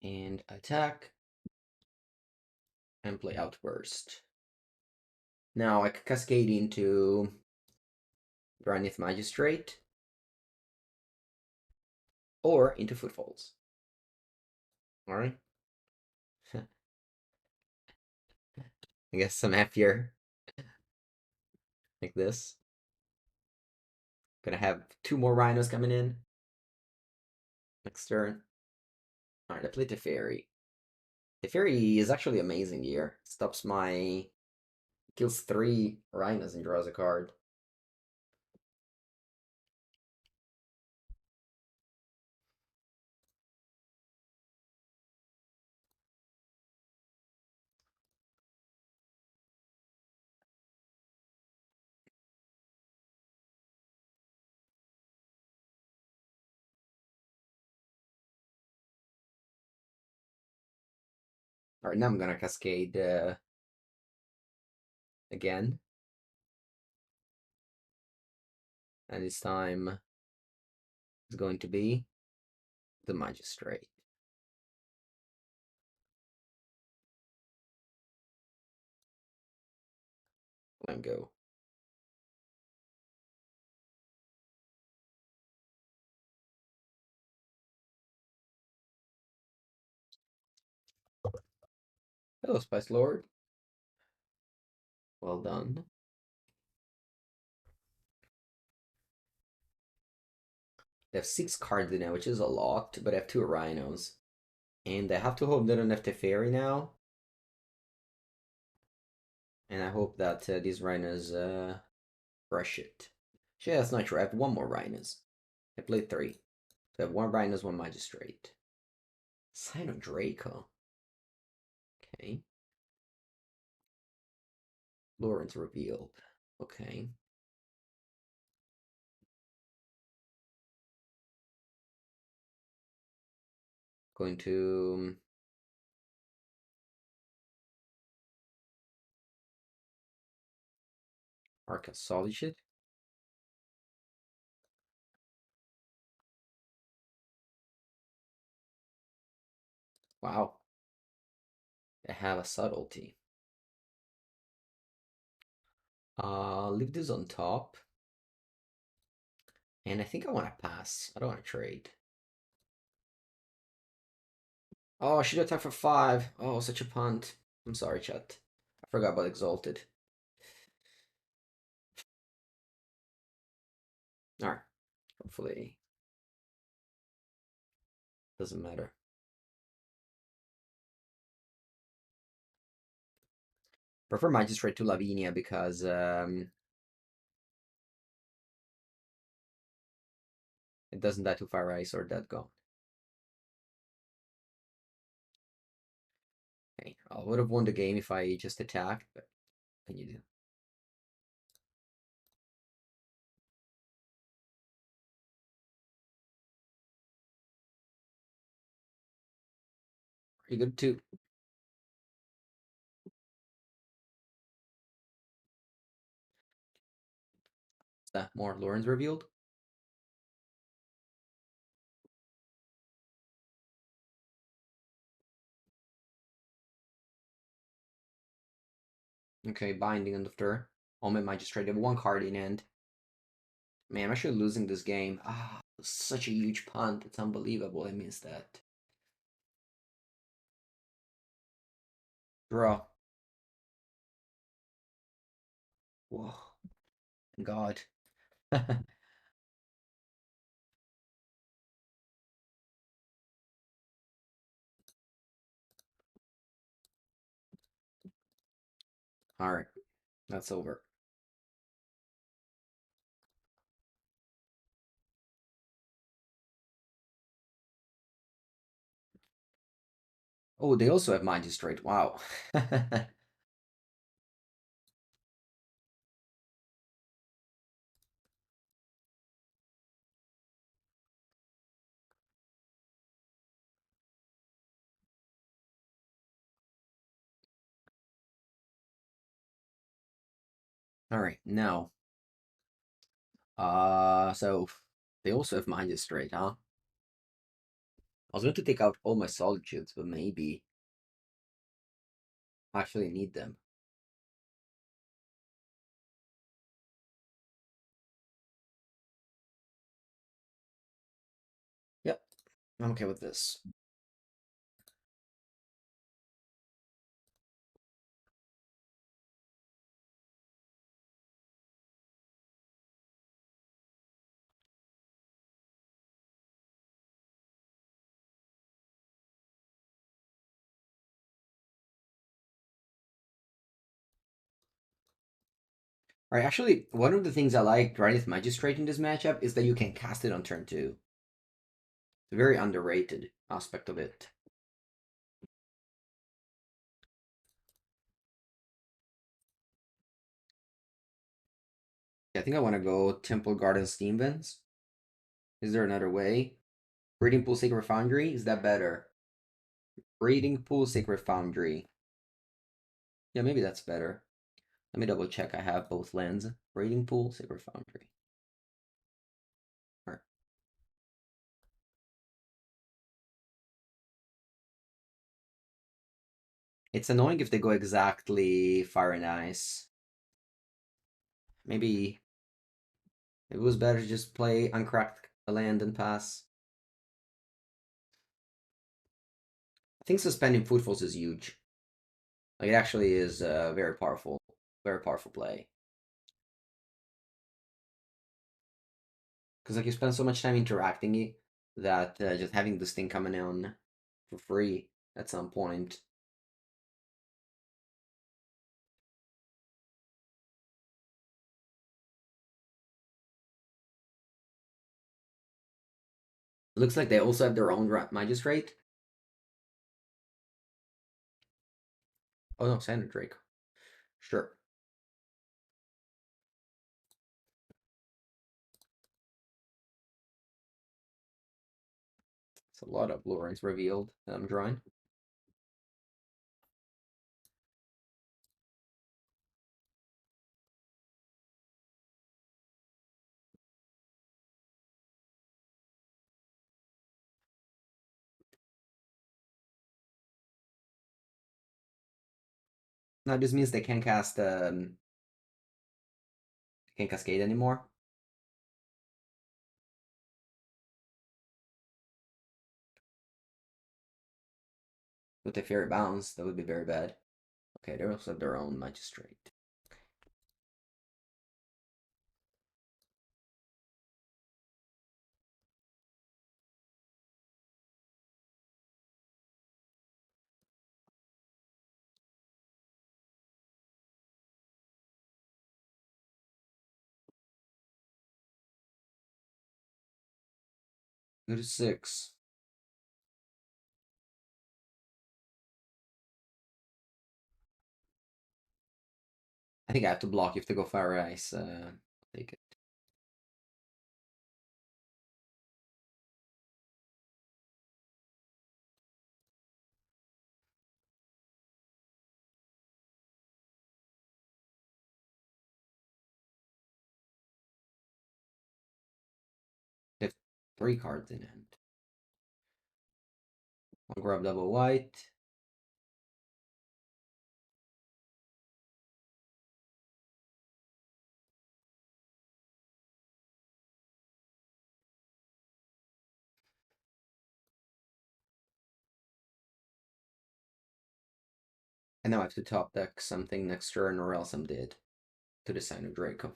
And attack. And play Outburst. Now I can cascade into Drannith Magistrate. Or into Footfalls. Alright. I guess I'm happier. Like this. Gonna have 2 more Rhinos coming in. Next turn. Alright, I played the Fairy. Teferi is actually amazing here. Stops my... Kills 3 Rhinos and draws a card. Alright, now I'm gonna Cascade again. And this time it's going to be the Magistrate. Let go. Hello, Spice Lord. Well done. They have 6 cards in now, which is a lot, but I have 2 Rhinos. And I have to hope they don't have Teferi now. And I hope that these Rhinos crush it. Yeah, that's not true. I have 1 more Rhinos. I played 3. So I have 1 Rhinos, 1 Magistrate. Sign of Draco. Okay. Lórien Revealed. Okay. Going to Arca Solitude. Wow. I have a Subtlety. Leave this on top. And I think I want to pass. I don't want to trade. Oh, I should attack for 5. Oh, such a punt. I'm sorry, chat. I forgot about Exalted. Alright. Hopefully. Doesn't matter. Prefer Magistrate to Lavinia because it doesn't die to Fire Ice or Dead Gone. Okay, I would have won the game if I just attacked, but can you do? Pretty good too. Is that more Lórien Revealed? Okay, Binding on the turn. Omnath Magistrate. They have 1 card in hand. Man, I'm actually losing this game. Ah, such a huge punt. It's unbelievable. I missed that. Draw. Whoa. God. Alright. That's over. Oh, they also have Magistrate. Wow. Alright, now. So they also have Magistrate, huh? I was going to take out all my Solitudes, but maybe I actually need them. Yep, I'm okay with this. Alright, actually, one of the things I like Drannith Magistrate in this matchup is that you can cast it on turn 2. It's a very underrated aspect of it. I think I want to go Temple Garden Steam Vents. Is there another way? Breeding Pool Sacred Foundry? Is that better? Breeding Pool Sacred Foundry. Yeah, maybe that's better. Let me double check. I have both lands. Breeding Pool, Sacred Foundry. Alright. It's annoying if they go exactly Fire and Ice. Maybe it was better to just play Uncrack a land and pass. I think Suspending Footfalls is huge. Like, it actually is a very powerful play. Because like you spend so much time interacting it that just having this thing coming on for free at some point. It looks like they also have their own magistrate. Oh no, Xander Drake. Sure. It's a lot of Lórien Revealed that I'm drawing. Now this means they can't cast can't cascade anymore. With a Fairy Bounce, that would be very bad. Okay, they also have their own magistrate. Go to 6. I think I have to block if they go Fire Ice. I'll take it. They have 3 cards in hand. I'll grab double white. And now I have to top deck something next turn or else I'm dead to the Sign of Draco.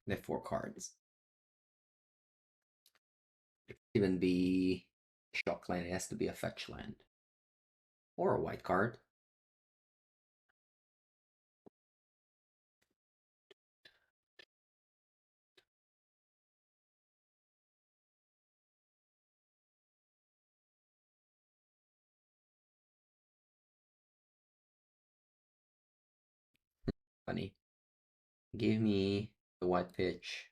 They have 4 cards. Even be shock land, it has to be a fetch land. Or a white card. Funny. Give me the white pitch.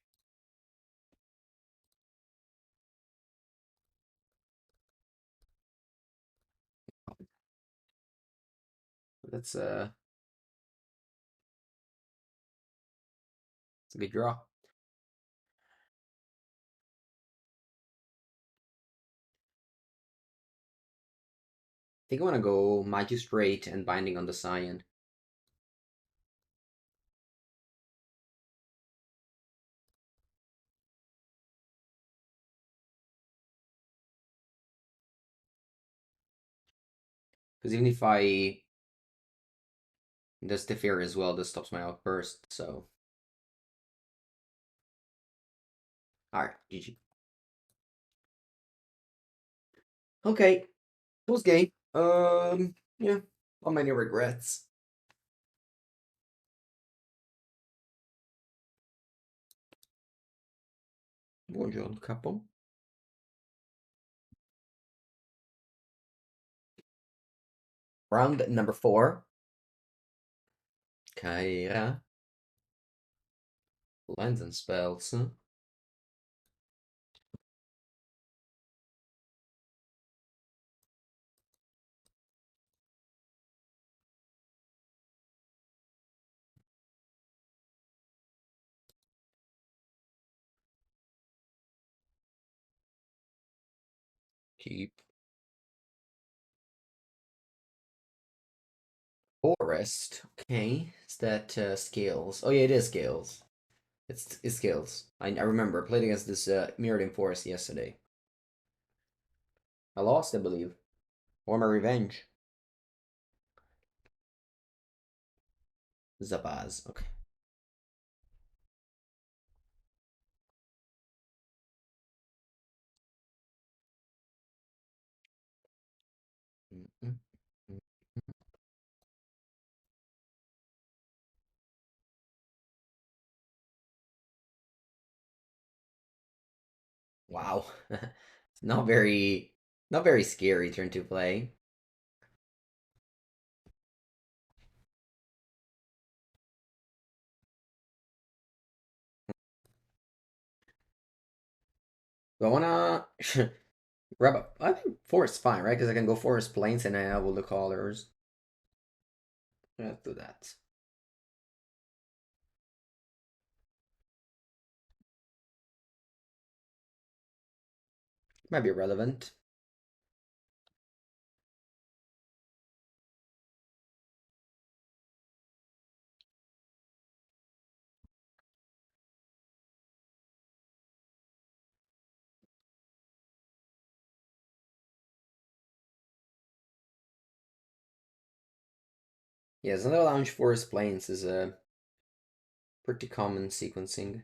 That's it's a good draw. I think I want to go Magistrate and Binding on the Scion. Because even if I does the fear as well, this stops my outburst, so. Alright, GG. Okay, it was game. Yeah, not many regrets. Buongiorno, capo. Round number 4. Kaira. Lands and spells. Keep. Forest. Okay, is that scales? Oh yeah, it is scales. It's scales. I remember. I played against this Mirrored Forest yesterday. I lost, I believe. Or my revenge. Zabaz. Okay. Wow. not very not very scary turn to play. Do I wanna grab up? I think forest fine, right? Because I can go forest plains and I have all the colors. Let's do that. Might be relevant. Yeah, Xander Lounge Forest Plains is a pretty common sequencing.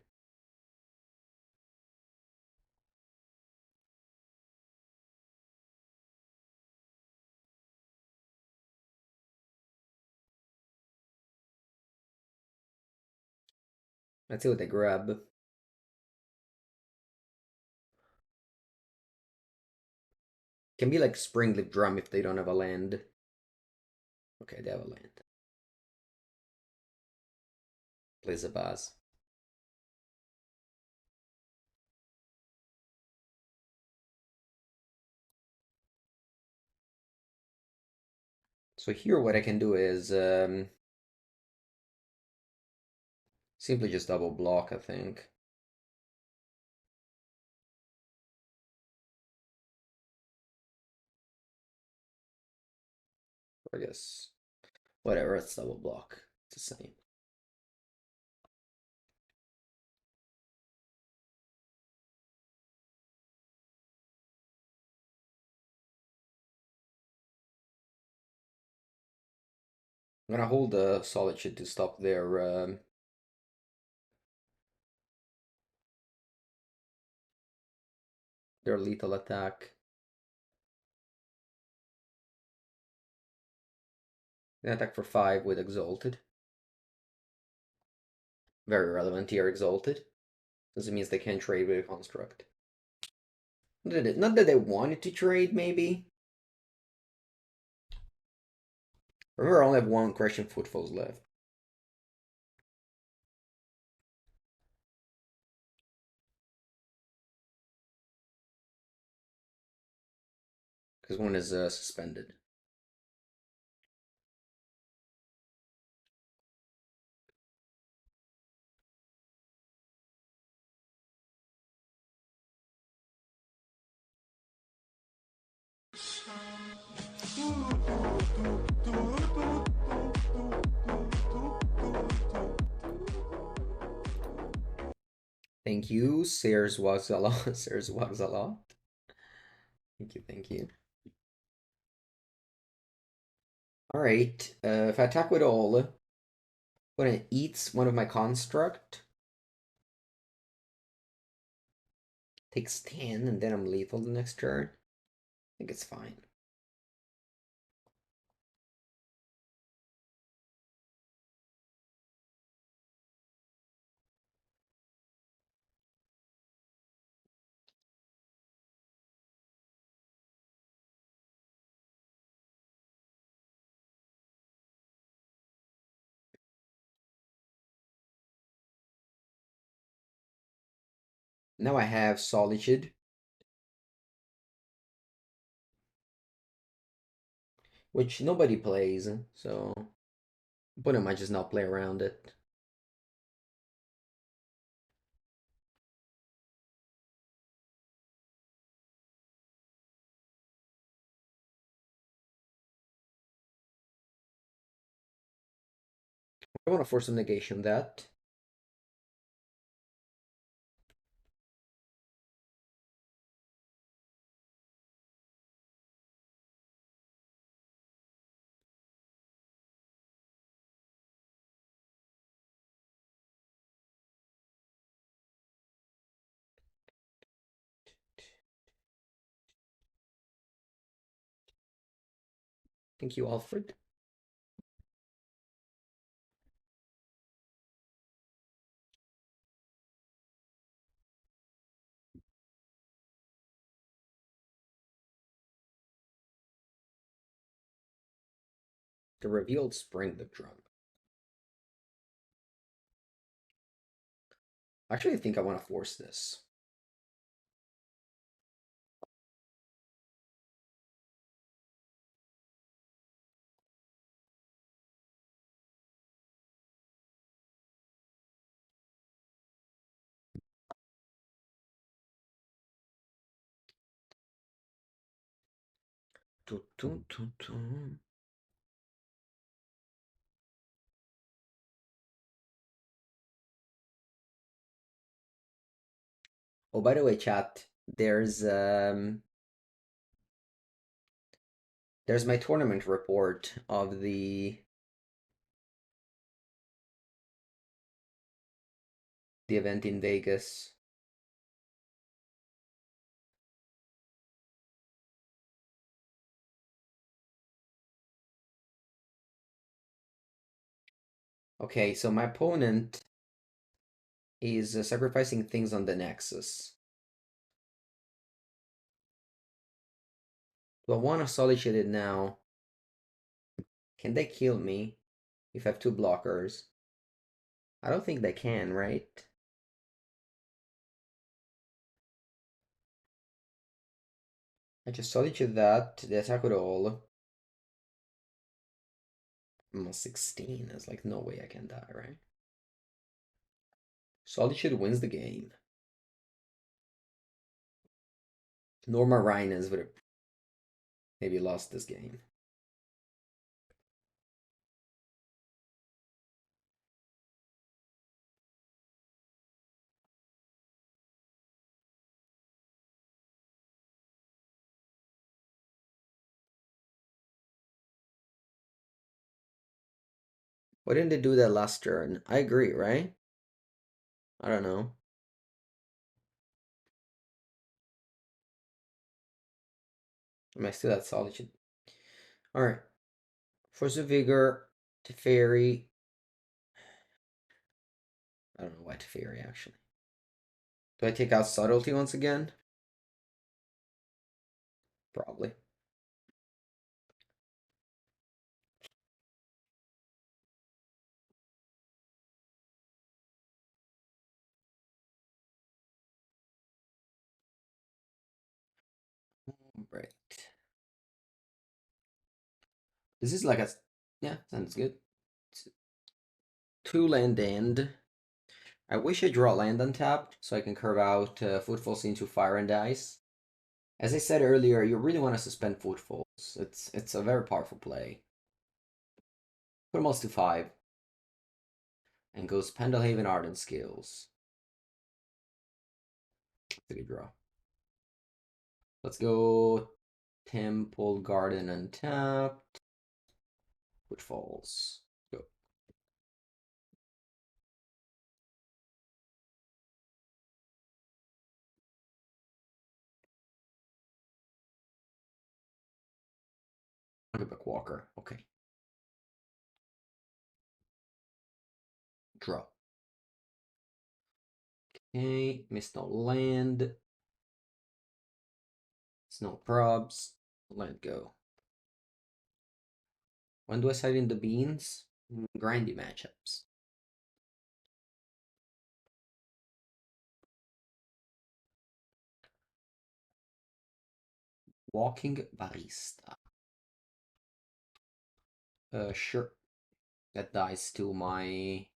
Let's see what they grab. Can be like Springleaf Drum if they don't have a land. Okay, they have a land. Plays a Baz. So here what I can do is simply just double block, I think. I guess. Whatever, it's double block. It's the same. I'm gonna hold the Solitude to stop their lethal attack. They attack for 5 with Exalted. Very relevant here, Exalted. Because it means they can trade with a construct. Not that they wanted to trade, maybe. Remember, I only have 1 Crashing Footfalls left. Because 1 is suspended. Thank you, Sears Wags a lot. Sears Wags a lot. Thank you, thank you. Alright, if I attack with all, when it eats one of my construct, takes 10, and then I'm lethal the next turn. I think it's fine. Now I have Solitude, which nobody plays, so opponent might just not play around it. I want to force some negation that. Thank you, Alfred. The revealed spring the drum. Actually, I think I want to force this. Oh, by the way, chat, there's my tournament report of the event in Vegas. Okay, so my opponent is sacrificing things on the Nexus. Do I want to Solitude it now? Can they kill me if I have two blockers? I don't think they can, right? I just Solitude that, they attack with all. I'm on 16, there's like no way I can die, right? Solitude wins the game. Norma Rhinos would have maybe lost this game. Why didn't they do that last turn? I agree, right? I don't know. Am I still at Solitude? Alright. Force of Vigor, Teferi. I don't know why Teferi, actually. Do I take out Subtlety once again? Probably. Right. This is like a... Yeah, sounds good. 2 land end. I wish I draw land untapped so I can curve out Footfalls into Fire and Ice. As I said earlier, you really want to suspend Footfalls. It's a very powerful play. Put them all to 5. And goes Pendelhaven Ardent skills. Take a draw. Let's go Temple Garden untapped. Footfalls. Go. Hungerback Walker. Okay. Draw. Okay, missed no land. Snow probs. Let go. When do I side in the beans? Grindy matchups. Walking Barista. Sure. That dies to my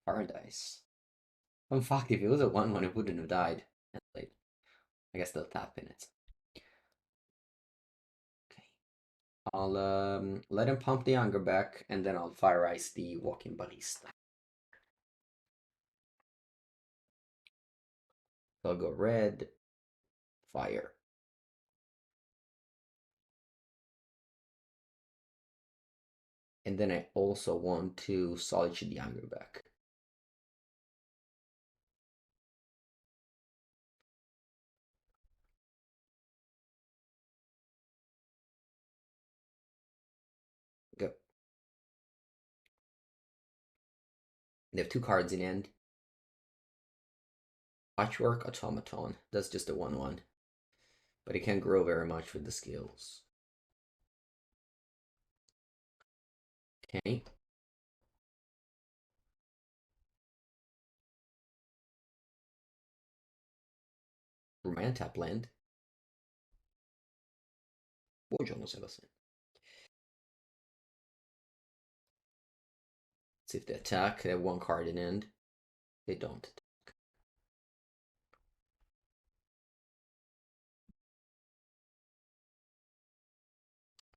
Paradise. In fact, if it was a 1-1, it wouldn't have died. I guess they'll tap in it. Okay. I'll let him pump the anger back, and then I'll fire ice the Walking Barista. So I'll go red, fire. And then I also want to Solitude the anger back. Go. They have 2 cards in hand. Patchwork Automaton. That's just a 1-1. But it can't grow very much with the skills. Okay. Roman tap land. Boseiju não sei você. See if they attack. They have 1 card in hand. They don't.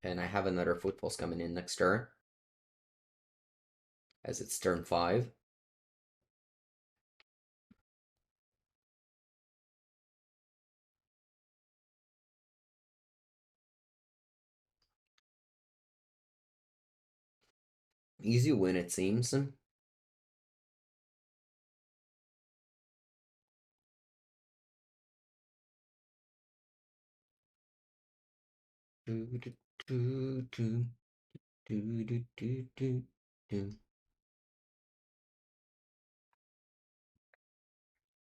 And I have another Footfalls coming in next turn. As it's turn 5. Easy win, it seems.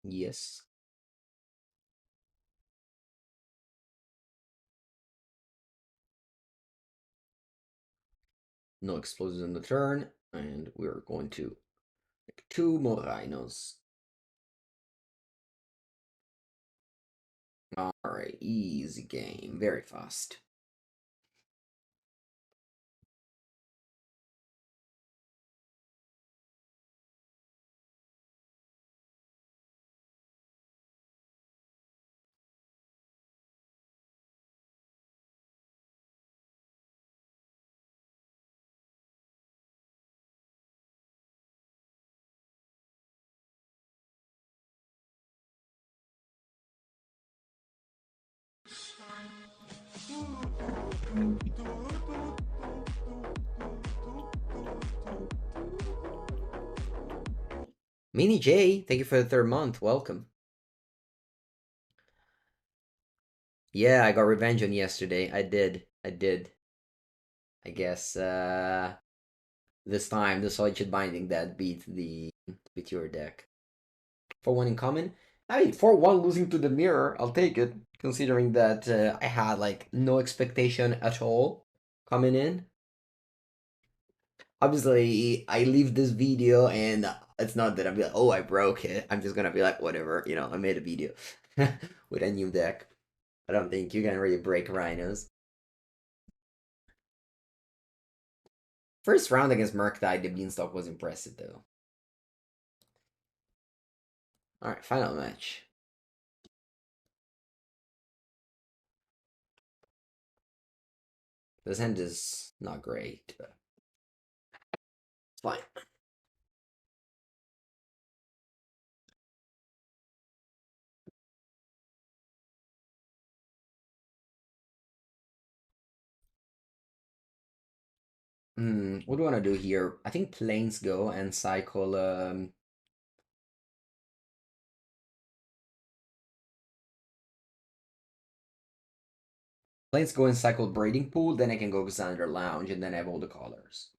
Yes. No explosives on the turn, and we're going to make 2 more Rhinos. Alright, easy game, very fast. Mini J, thank you for the 3rd month. Welcome. Yeah, I got revenge on yesterday. I did. I guess this time the Solitude Binding that beat your deck. For 1 in common. I mean, for 1 losing to the mirror, I'll take it. Considering that I had like no expectation at all coming in. Obviously, I leave this video and it's not that I'm like, oh, I broke it. I'm just gonna be like, whatever, I made a video with a new deck. I don't think you can really break Rhinos. First round against Murktide, the Beanstalk was impressive though. Alright, final match. This hand is not great, but it's fine. What do I want to do here? I think planes go and cycle Planes go in cycle Breeding Pool, then I can go Xander Lounge, and then I have all the colors.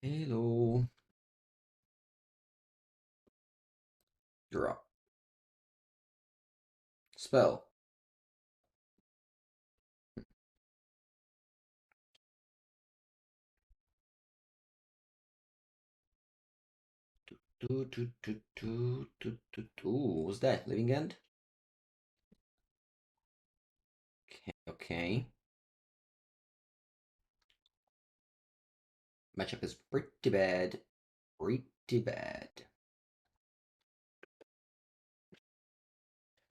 Hello. Draw. Spell. What's that? Living End? Okay, okay. Matchup is pretty bad. Pretty bad.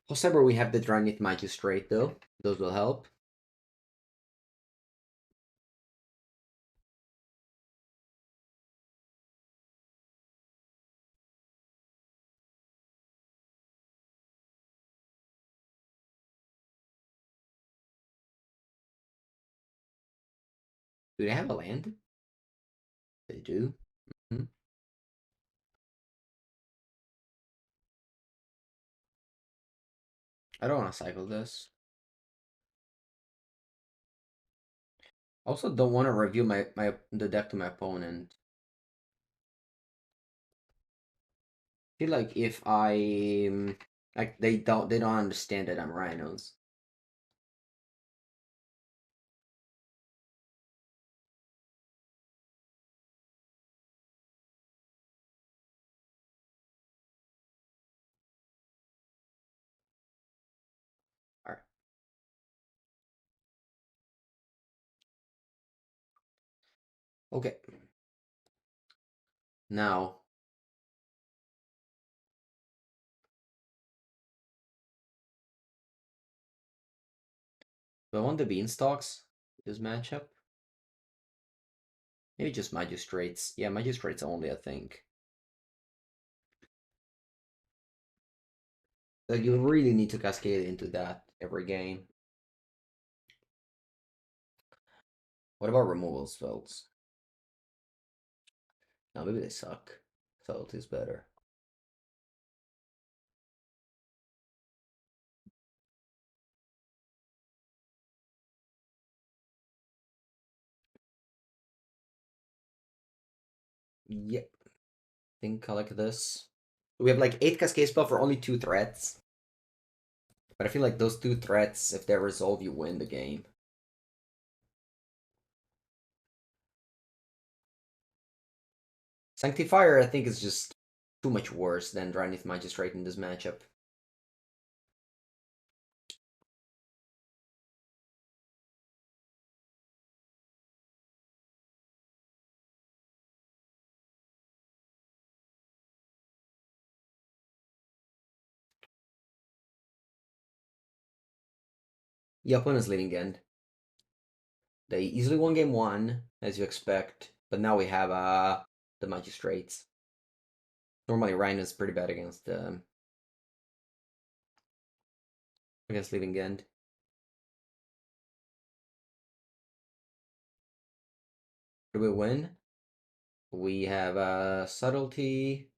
For Cyber, we have the Drannith Magistrate, though. Those will help. Do they have a land? They do. Mm-hmm. I don't want to cycle this. Also, don't want to review the deck to my opponent. I feel like if I like they don't understand that I'm Rhinos. All right. Okay. Now, do I want the Beanstalks this matchup? Maybe just Magistrates. Yeah, Magistrates only, I think. Like, you really need to cascade into that every game. What about removal spells? No, maybe they suck. Subtlety is better. Yep. Think I like this. We have like 8 cascade spell for only 2 threats. But I feel like those 2 threats, if they're resolved, you win the game. Sanctifier, I think, is just too much worse than Drannith Magistrate in this matchup. The opponent's Living End. They easily won game 1, as you expect, but now we have the Magistrates. Normally, Ryan is pretty bad against Living End. Do we win? We have Subtlety.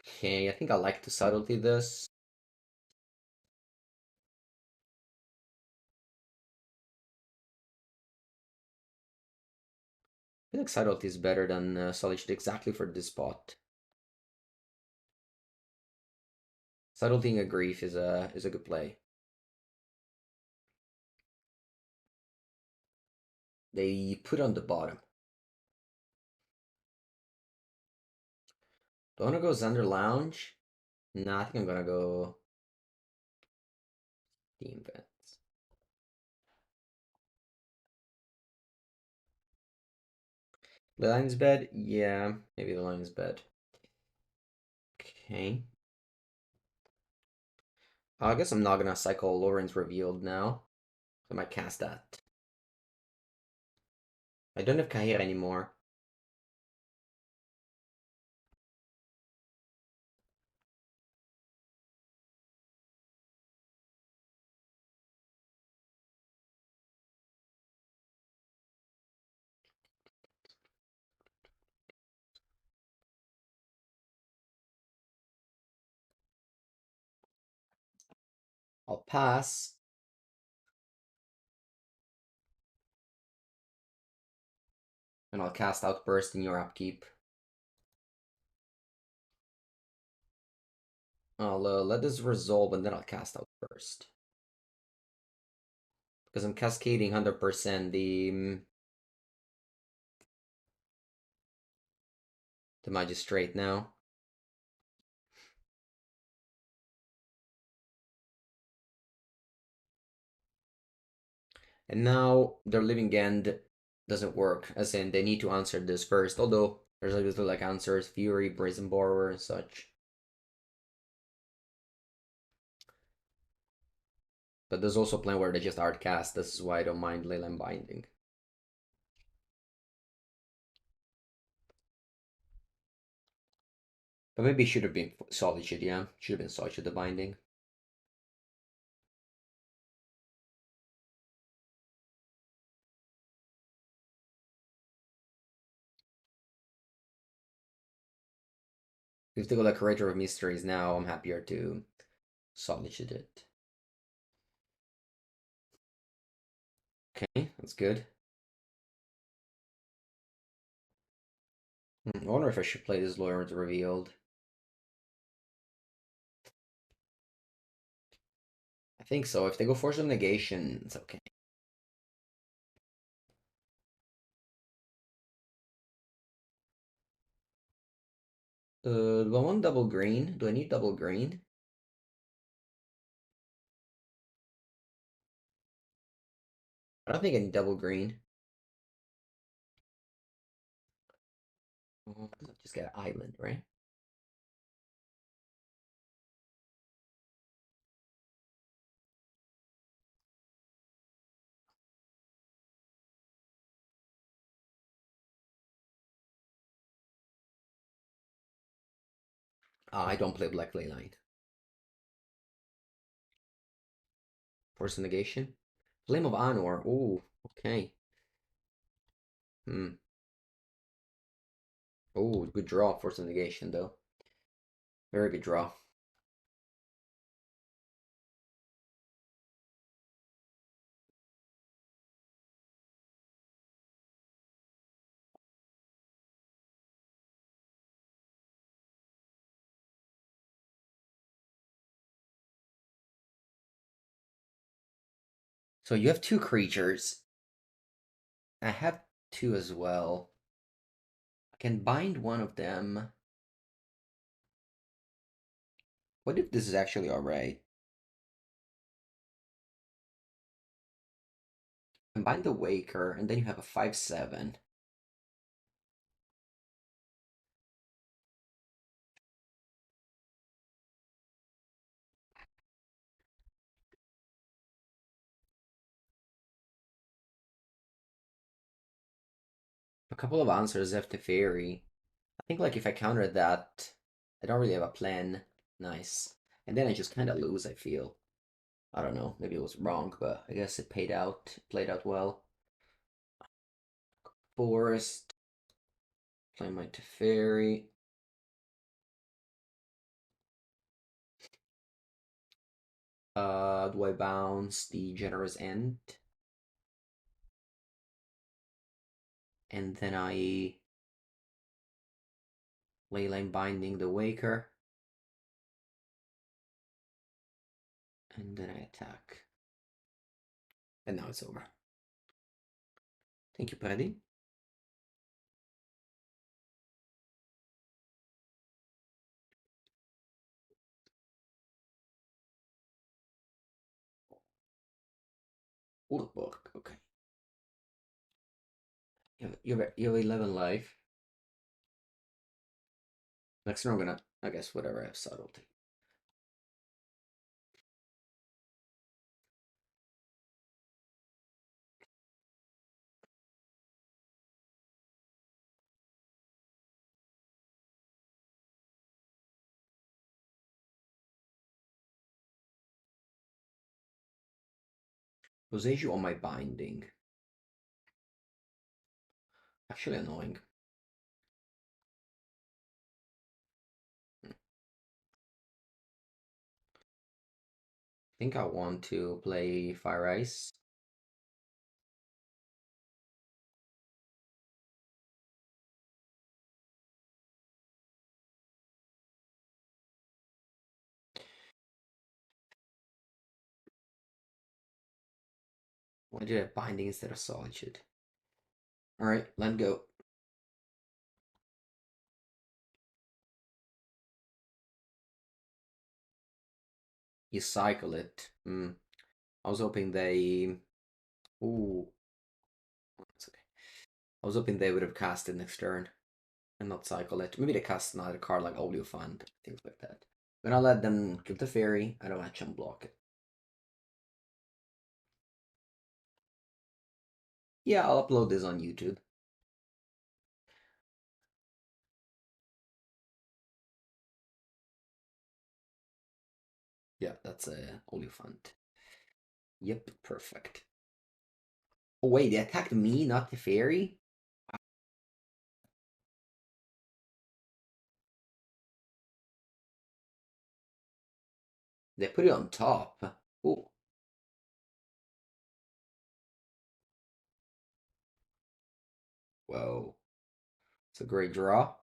Okay, I think I like to Subtlety this. I feel like Subtlety is better than Solitude exactly for this spot. Subtlety a Grief is a good play. They put on the bottom. Do I want to go Xander Lounge? Nah, I think I'm gonna go Team Vents. The line's bed? Yeah, maybe the line's bed. Okay. I guess I'm not gonna cycle Lórien Revealed now. I might cast that. I don't have Kahir anymore. I'll pass. And I'll cast Outburst in your upkeep. I'll let this resolve and then I'll cast Outburst. Because I'm cascading 100% the Magistrate now. And now their Living End doesn't work, as in they need to answer this first, although there's obviously like answers, Fury, Brazen Borrower, and such. But there's also a plan where they just hard cast, this is why I don't mind Leyline Binding. But maybe it should have been Solitude, yeah? Should have been Solitude the Binding. If they go like Curator of Mysteries now, I'm happier to Solitude it. Okay, that's good. I wonder if I should play this Lórien Revealed. I think so. If they go Force of Negation, it's okay. Do I want double green? Do I need double green? I don't think I need double green. Just get an island, right? I don't play Black Leyline. Force of Negation. Flame of Anor. Ooh, okay. Oh, good draw. Force of Negation, though. Very good draw. So you have two creatures. I have two as well. I can bind one of them. What if this is actually alright? Combine the Waker, and then you have a 5/7. A couple of answers have Teferi. I think like if I counter that, I don't really have a plan. Nice. And then I just kind of lose, I feel. I don't know, maybe it was wrong, but I guess it played out well. Forest. Play my Teferi. Do I bounce the Generous End? And then I Leyline Binding the Waker. And then I attack. And now it's over. Thank you, Paddy. Urborg, okay. You have 11 life. Next turn I'm gonna, I guess, whatever, I have Subtlety. Boseiju on my binding. Actually annoying. I think I want to play Fire Ice. Why did I have binding instead of Solitude? Alright, let go. You cycle it. I was hoping they... Ooh. That's okay. I was hoping they would have cast it next turn and not cycle it. Maybe they cast another card like Fund, things like that. I'm gonna let them kill the fairy. I don't want to block it. Yeah, I'll upload this on YouTube. Yeah, that's a Fund. Yep, perfect. Oh wait, they attacked me, not the fairy? They put it on top. Oh. Whoa. It's a great draw.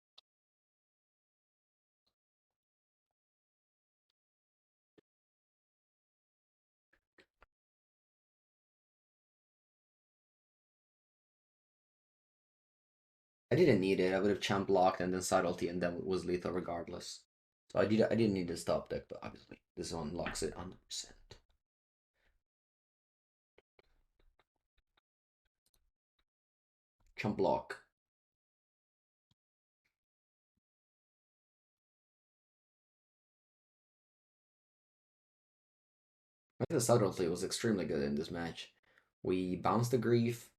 I didn't need it. I would have champ blocked and then subtlety and then was lethal regardless. So I didn't need to stop deck, but obviously this one locks it 100%. Champ block. I think the subtlety was extremely good in this match. We bounced the grief,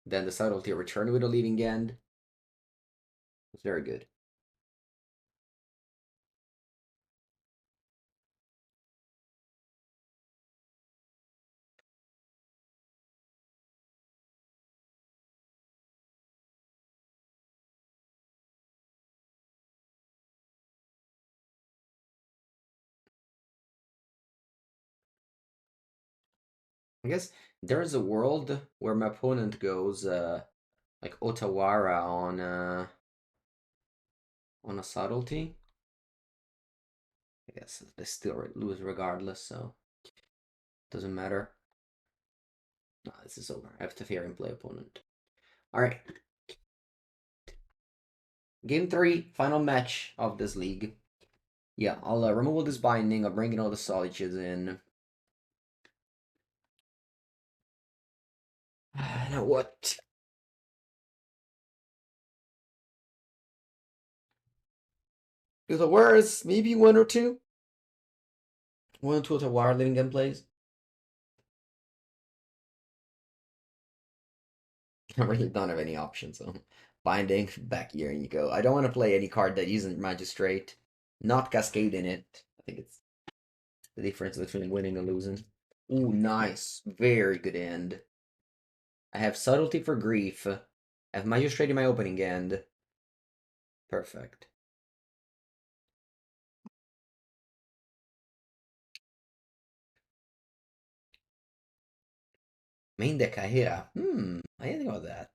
then the subtlety returned with a leading end. It's very good. I guess there is a world where my opponent goes like Otawara on a subtlety. I guess they still lose regardless, so doesn't matter. No, this is over. I have to fear and play opponent. Alright. Game 3, final match of this league. Yeah, I'll remove all this binding. I'll bring in all the solitudes in. Now what? Is it worse? Maybe one or two? One or two of wire living game plays? I really don't have any options, so binding, back here and you go. I don't want to play any card that isn't Magistrate. Not Cascade in it. I think it's the difference between winning and losing. Ooh, nice. Very good end. I have Subtlety for Grief. I have Magistrate in my opening end. Perfect. Main deck Ahira. I didn't think about that.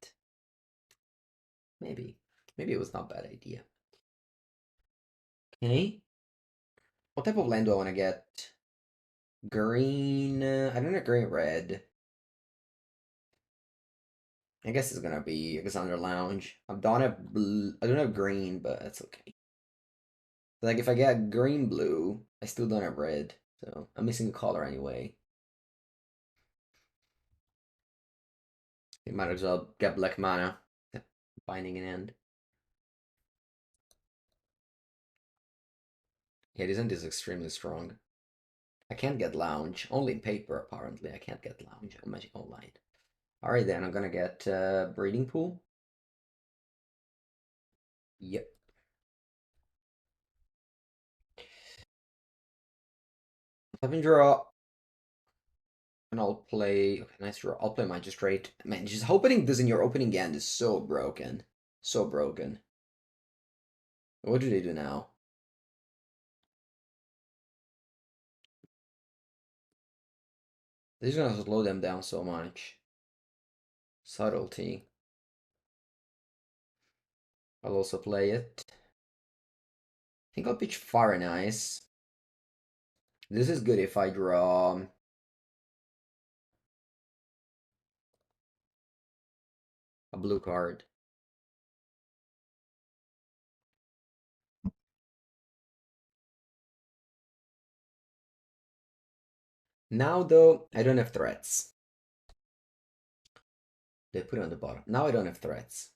Maybe. Maybe it was not a bad idea. Okay. What type of land do I want to get? Green. I don't know, green, red. I guess it's gonna be Xander Lounge. I don't have blue. I don't have green, but that's okay. Like if I get green blue, I still don't have red, so I'm missing a color anyway. You might as well get black mana. Binding an end. Yeah, this end is extremely strong. I can't get lounge. Only in paper, apparently. I can't get lounge on Magic Online. Alright then, I'm gonna get breeding pool. Yep. Tap and draw. And I'll play. Okay, nice draw. I'll play Magistrate. Man, just opening this in your opening hand is so broken. So broken. What do they do now? They're just gonna slow them down so much. Subtlety. I'll also play it. I think I'll pitch Fire Nice. This is good if I draw a blue card. Now though, I don't have threats. They put it on the bottom. Now I don't have threats.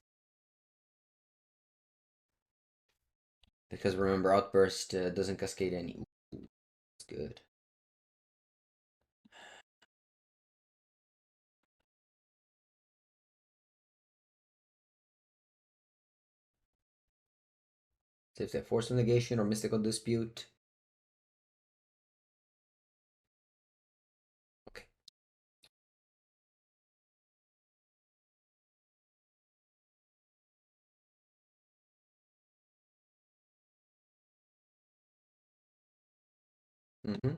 Because remember, Outburst doesn't cascade any. Ooh, it's good. So if they have Force of Negation or Mystical Dispute. Okay. Mm-hmm.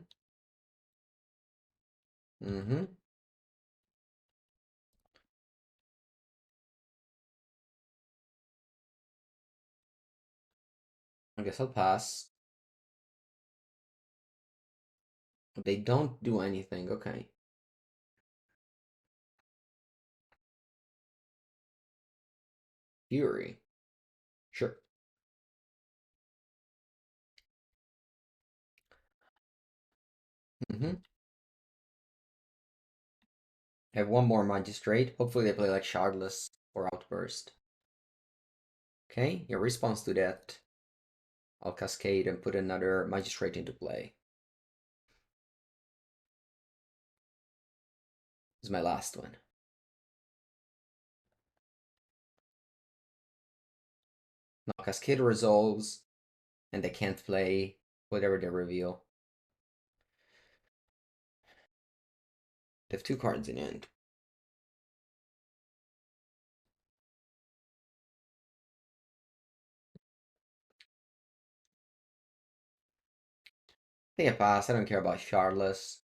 Mm-hmm. I guess I'll pass. They don't do anything. Okay. Fury. Sure. Mm-hmm. I have one more Magistrate. Hopefully they play like Shardless or Outburst. Okay, in response to that, I'll cascade and put another Magistrate into play. This is my last one. Now Cascade resolves, and they can't play whatever they reveal. They have two cards in hand. I think I pass. I don't care about Shardless.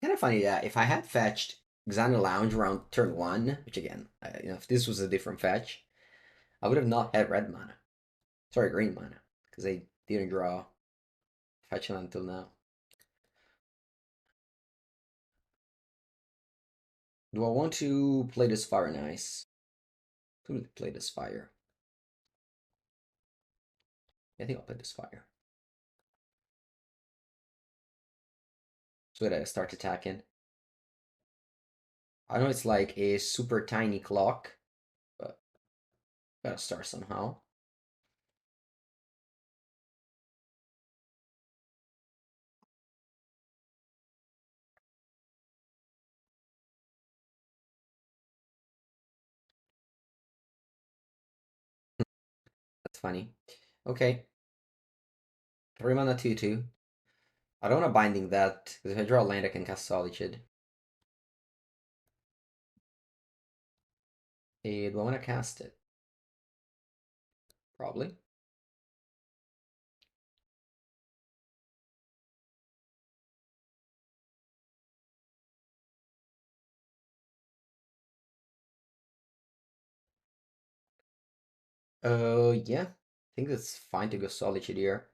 Kind of funny that if I had fetched Xander Lounge around turn 1, which again, if this was a different fetch, I would have not had red mana. Sorry, green mana, because they didn't draw fetch until now. Do I want to play this Fire Nice? Who play this Fire? I think I'll play this Fire. So that I start attacking. I know it's like a super tiny clock, but gotta start somehow. That's funny. Okay. 3 mana 2/2. I don't want to binding that, because if I draw a land I can cast Solitude. Hey, do I want to cast it? Probably. Yeah. I think it's fine to go Solitude here.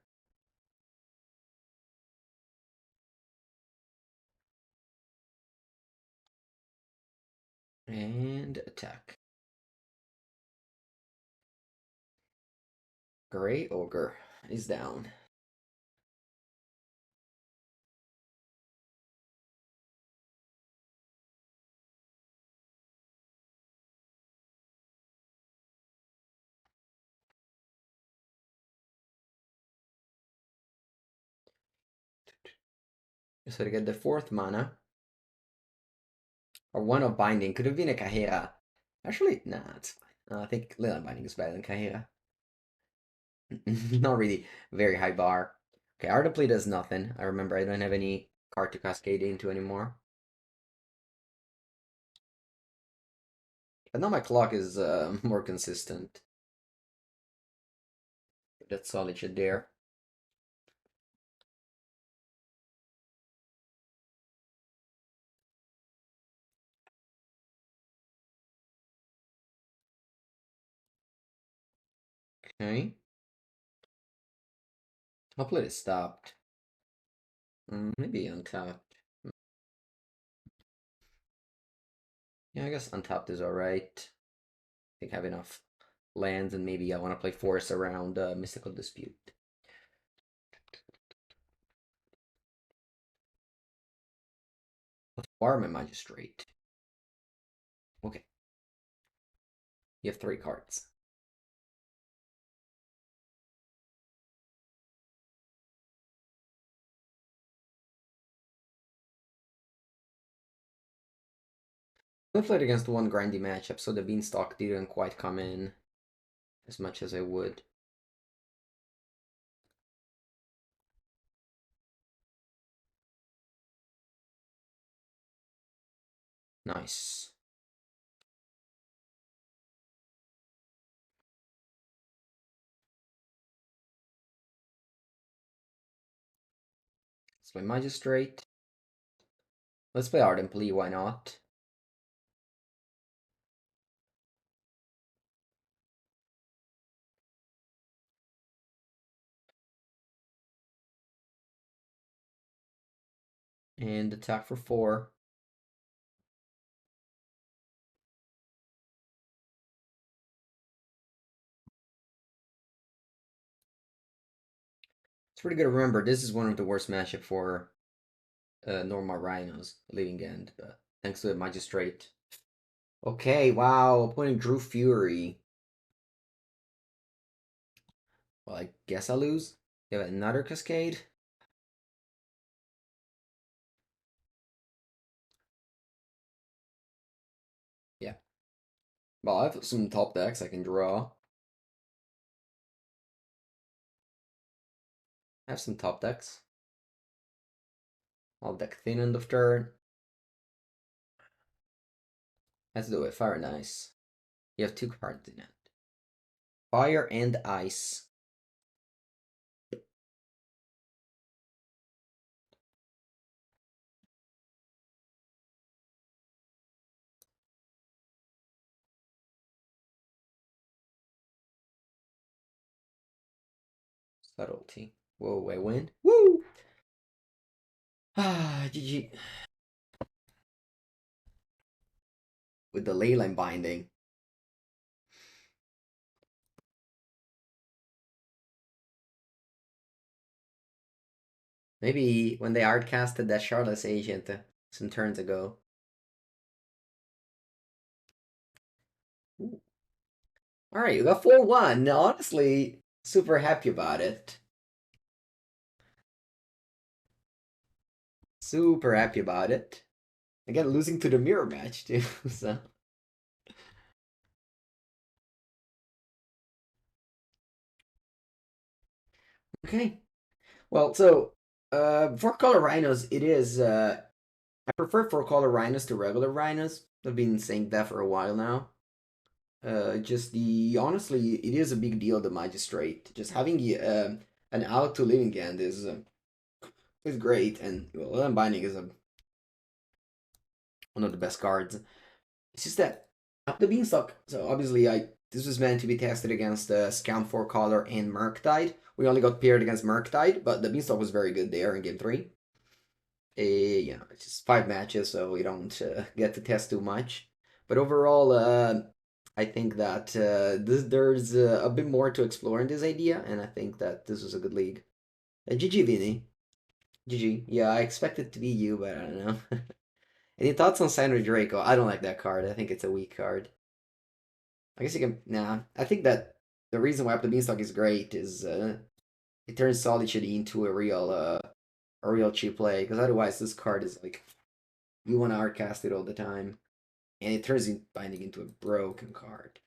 And attack. Grey Ogre is down. So to get the 4th mana. Or 1 of Binding. Could have been a Kahera. Actually, nah, it's fine. I think Leyline Binding is better than Kahera. Not really very high bar. Okay, Ardent Plea does nothing. I remember I don't have any card to cascade into anymore. But now my clock is more consistent. That's Solitude there. Okay. Hopefully it stopped. Maybe untapped. Yeah, I guess untapped is alright. I think I have enough lands, and maybe I want to play Force around Mystical Dispute. Otawara Magistrate. Okay. You have 3 cards. I played against one grindy matchup, so the Beanstalk didn't quite come in as much as I would. Nice. Let's play Magistrate. Let's play Ardent Plea, why not? And attack for 4. It's pretty good to remember, this is one of the worst matchup for normal Rhinos, leading end, but thanks to the Magistrate. Okay, wow, opponent drew Fury. Well, I guess I lose. You have another Cascade? Yeah. Well, I have some top decks I can draw. I have some top decks. I'll deck thin end of turn. Let's do it. Fire and Ice. You have 2 cards in it. Fire and Ice. Subtlety. Whoa, I win. Woo! Ah, GG. With the Leyline Binding. Maybe when they hardcasted that Charlotte's Agent some turns ago. Alright, you got 4-1. Honestly, super happy about it. Super happy about it. Again, losing to the mirror match too, so. Okay. Well, so for color rhinos, it is I prefer 4-color rhinos to regular rhinos. I've been saying that for a while now. Just the honestly, it is a big deal. The magistrate, just having an out to living end is great, and well, binding is one of the best cards. It's just that Up the Beanstalk. So obviously, this was meant to be tested against Scout 4-color and Murktide. We only got paired against Murktide, but the Beanstalk was very good there in game 3. It's just 5 matches, so we don't get to test too much. But overall, I think that there's a bit more to explore in this idea, and I think that this was a good league. GG, Vinny. GG. Yeah, I expect it to be you, but I don't know. Any thoughts on Sandra Draco? I don't like that card. I think it's a weak card. I guess you can. Nah, I think that the reason why Up the Beanstalk is great is it turns Solitude into a a real cheap play, because otherwise this card is like, you want to outcast it all the time, and it turns Binding into a broken card.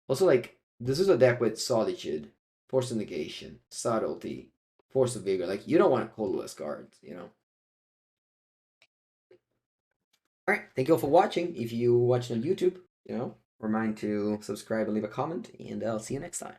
Also, like, this is a deck with Solitude, Force of Negation, Subtlety, Force of Vigor. Like, you don't want colorless cards, you know? Alright, thank you all for watching. If you watch on YouTube, remind to subscribe and leave a comment, and I'll see you next time.